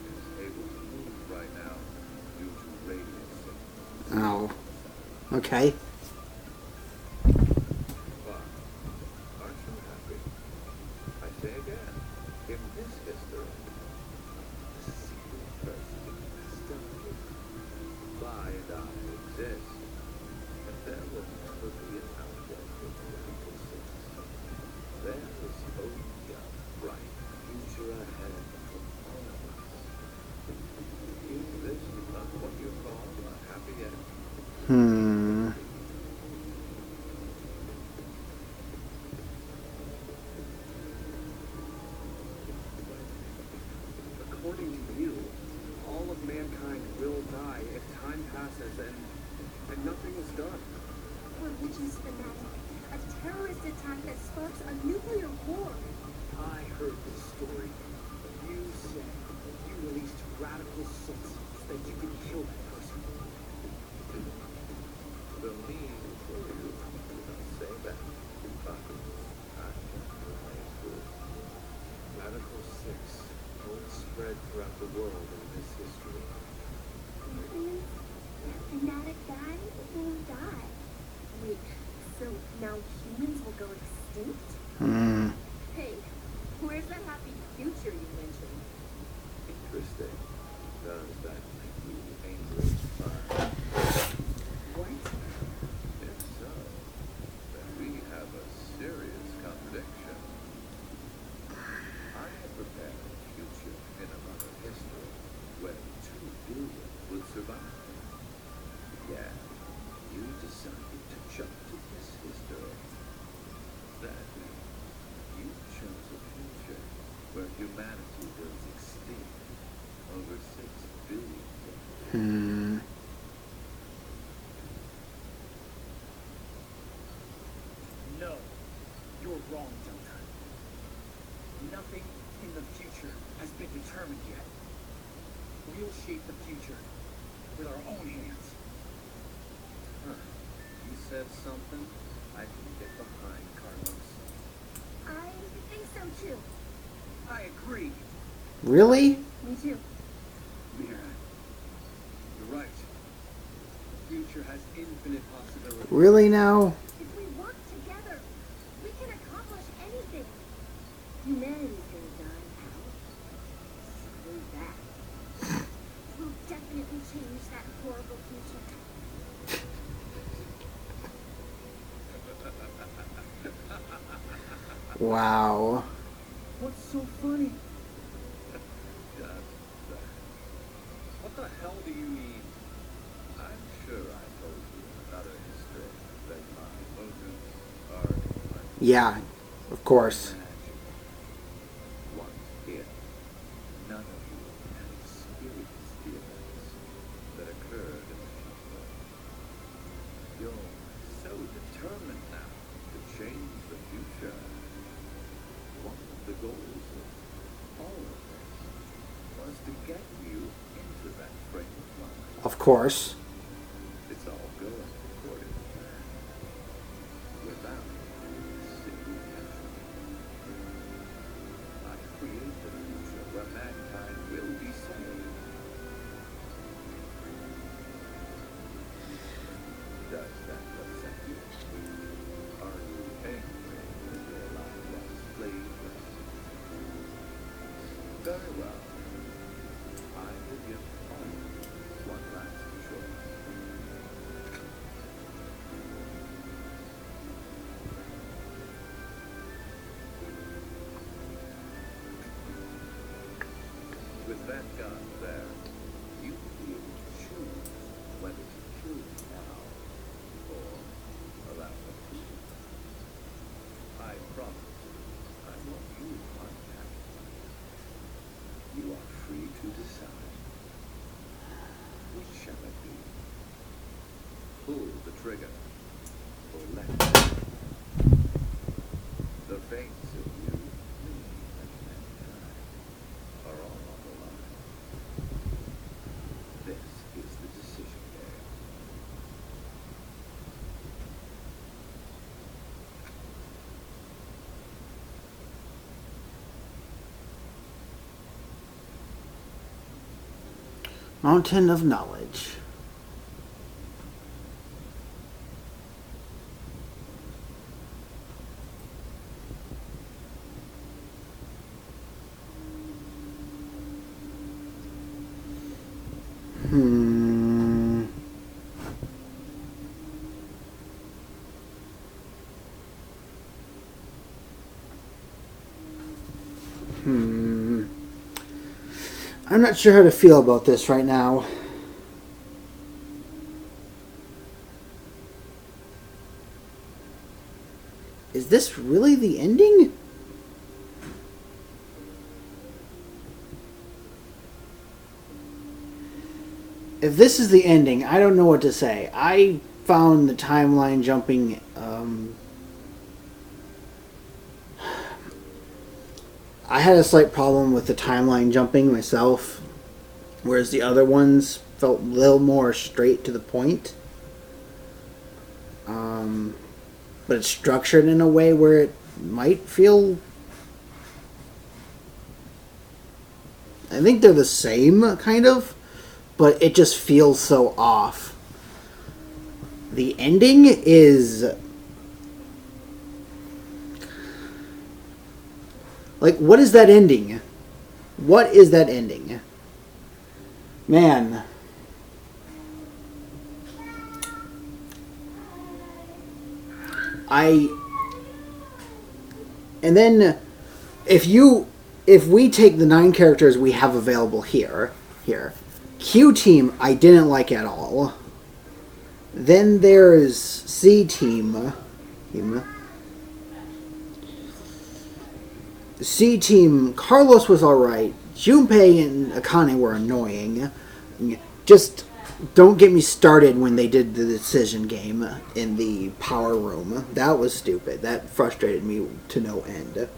is able to move right now due to radio signals. Oh. Okay. But aren't you happy? I say again, in this history, the secret person still exists. By and I exist, and there will never be an outbreak of radical sins. There is only a bright future ahead for all of us. Is this not what you call a happy end? Hmm. According to you, all of mankind will die if time passes and nothing is done. Religion's fanatic. A terrorist attack that sparks a nuclear war. I heard this story. You said you released radical sins so that you could kill that person. The mean for you do not say that. But I can relate to it. Radical 6 won't spread throughout the world in this history. Aliens? Fanatic guy will die. Wait, so now humans will go extinct? Hmm. Hey, where's that happy future you mentioned? Interesting. Does that make you angry? What? If so, then we have a serious contradiction. I have prepared a future in another history where 2 billion would survive. Yeah, you decided to jump to this history. That means humanity goes extinct over 6 billion years. No, you're wrong, Delta. Nothing in the future has been determined yet. We'll shape the future with our own hands. Huh. You said something I can get behind, Carlos. I think so too. I agree. Really? Me too. Mira, you're right. The future has infinite possibilities. Really now? If we work together, we can accomplish anything. Humanity's gonna die out. Screw that. We'll definitely change that horrible future. Wow. What's so funny? What the hell do you mean? I'm sure I told you another history that my motives are Yeah, of course. unimaginable. Once here, none of you had experienced the events that occurred in the future. You're so determined now to change the future. One of the goals of all of this was to get you into that frame of mind. Of course. It's all going according to plan. Without single effort. I create the future where mankind will be saved. Does that upset you? Are you angry to realize that slavery? Very well. I will give all of you one last choice. With that gun there, you will be able to choose whether to kill me now or allow me to. I promise I won't use my capital. You are free to decide. Which shall it be? Pull the trigger or let it. The fates of you, me, and mankind are all on the line. This is the decision day. Mountain of Knowledge. Hmm. Hmm. I'm not sure how to feel about this right now. Is this really the ending? If this is the ending, I don't know what to say. I found the timeline jumping I had a slight problem with the timeline jumping myself, whereas the other ones felt a little more straight to the point. But it's structured in a way where it might feel... I think they're the same, kind of, but it just feels so off. The ending is... Like, what is that ending? What is that ending? Man. And then, if we take the 9 characters we have available here, Q Team I didn't like at all. Then there's C Team. C Team, Carlos was alright. Junpei and Akane were annoying. Just don't get me started when they did the decision game in the power room. That was stupid. That frustrated me to no end.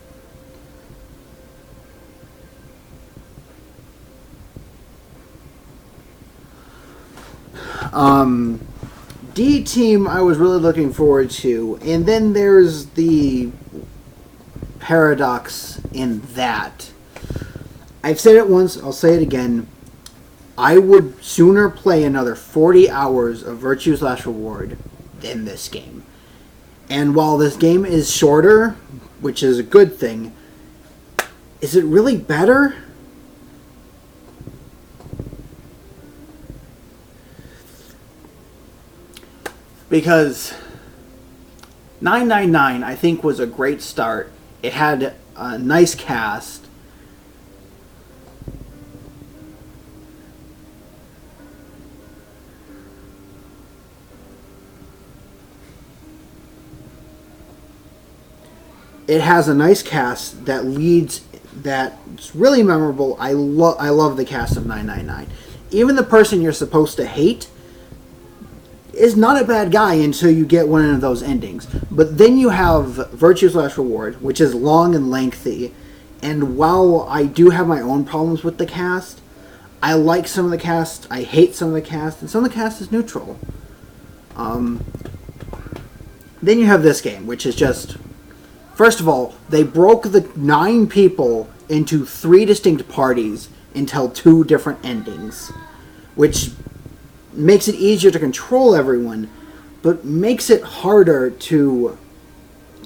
D Team I was really looking forward to. And then there's the paradox in that. I've said it once, I'll say it again. I would sooner play another 40 hours of Virtue/Reward than this game. And while this game is shorter, which is a good thing, is it really better? Because 999, I think, was a great start. It had a nice cast. It has a nice cast that leads, that's really memorable. I love the cast of 999. Even the person you're supposed to hate is not a bad guy until you get one of those endings. But then you have Virtue/Reward, which is long and lengthy. And while I do have my own problems with the cast, I like some of the cast, I hate some of the cast, and some of the cast is neutral. Then you have this game, which is just... First of all, they broke the 9 people into 3 distinct parties and tell 2 different endings, which makes it easier to control everyone, but makes it harder to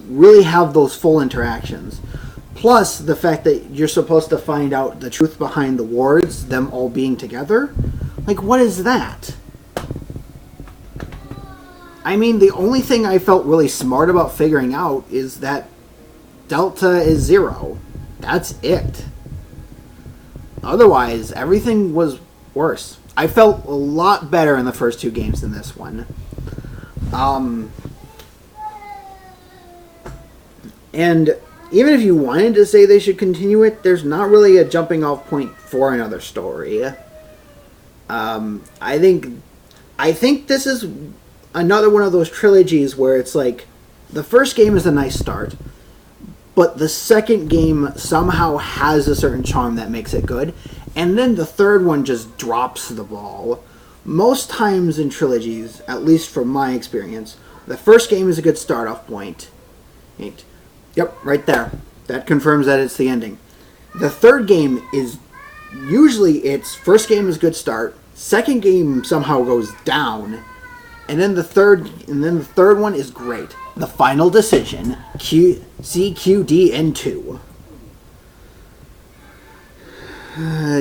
really have those full interactions. Plus, the fact that you're supposed to find out the truth behind the wards, them all being together. Like, what is that? I mean, the only thing I felt really smart about figuring out is that Delta is 0. That's it. Otherwise, everything was worse. I felt a lot better in the first 2 games than this one. And even if you wanted to say they should continue it, there's not really a jumping off point for another story. I think this is another one of those trilogies where it's like, the first game is a nice start, but the second game somehow has a certain charm that makes it good, and then the third one just drops the ball. Most times in trilogies, at least from my experience, the first game is a good start-off point. Yep, right there. That confirms that it's the ending. The third game is usually its first game is a good start, second game somehow goes down, and then the third one is great. The final decision, CQDN2.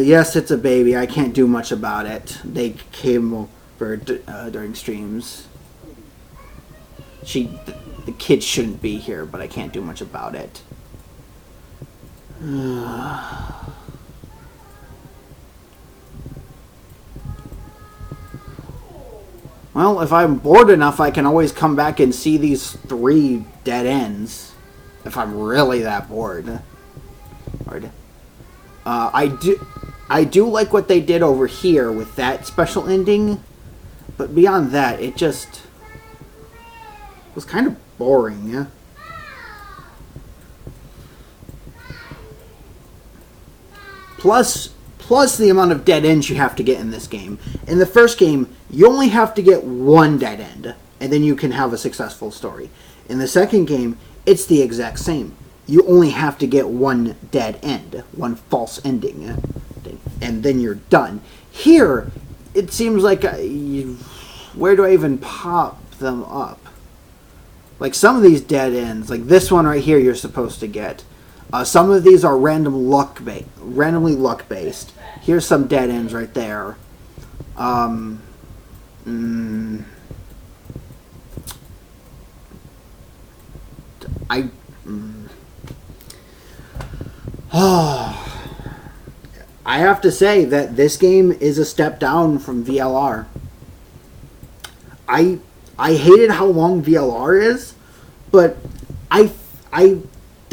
Yes, it's a baby. I can't do much about it. They came over during streams. The kid shouldn't be here, but I can't do much about it. Well, if I'm bored enough, I can always come back and see these 3 dead ends. If I'm really that bored. I do like what they did over here with that special ending, but beyond that, it just was kind of boring. Yeah? Plus the amount of dead ends you have to get in this game. In the first game, you only have to get 1 dead end, and then you can have a successful story. In the second game, it's the exact same. You only have to get 1 dead end, 1 false ending, and then you're done. Here, it seems like, where do I even pop them up? Like, some of these dead ends, like this one right here you're supposed to get. Some of these are randomly luck-based. Here's some dead ends right there. I have to say that this game is a step down from VLR. I hated how long VLR is, but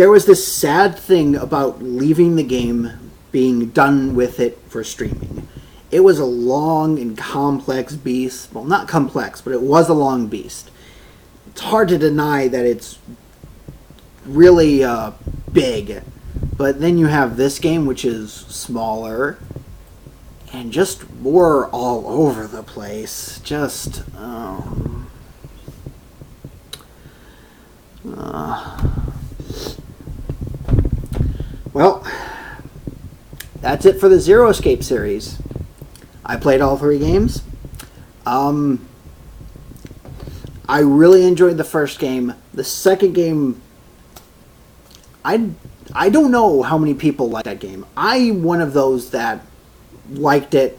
there was this sad thing about leaving the game, being done with it for streaming. It was a long and complex beast. Well, not complex, but it was a long beast. It's hard to deny that it's really big. But then you have this game, which is smaller and just more all over the place. Just, well, that's it for the Zero Escape series. I played all 3 games. I really enjoyed the first game. The second game, I don't know how many people like that game. I'm one of those that liked it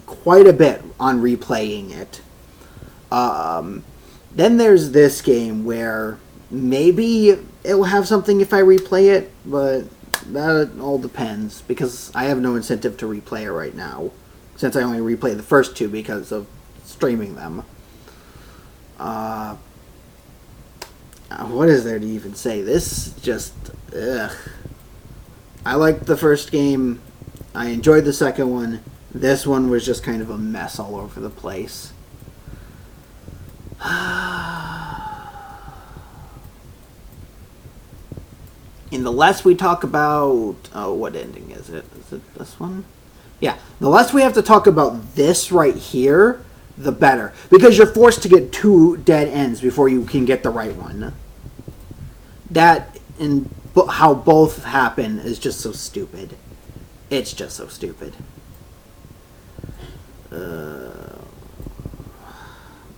quite a bit on replaying it. Then there's this game where maybe it will have something if I replay it, but that all depends, because I have no incentive to replay it right now, since I only replay the first 2 because of streaming them. What is there to even say? This just, ugh. I liked the first game. I enjoyed the second one. This one was just kind of a mess all over the place. And the less we talk about... Oh, what ending is it? Is it this one? Yeah. The less we have to talk about this right here, the better. Because you're forced to get 2 dead ends before you can get the right one. That and how both happen is just so stupid. It's just so stupid. But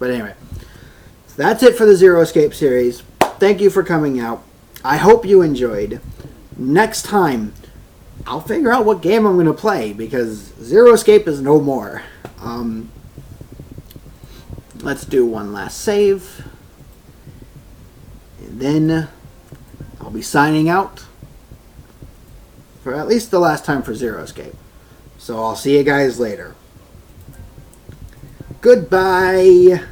anyway. So that's it for the Zero Escape series. Thank you for coming out. I hope you enjoyed. Next time, I'll figure out what game I'm going to play, because Zero Escape is no more. Let's do one last save. And then I'll be signing out for at least the last time for Zero Escape. So I'll see you guys later. Goodbye.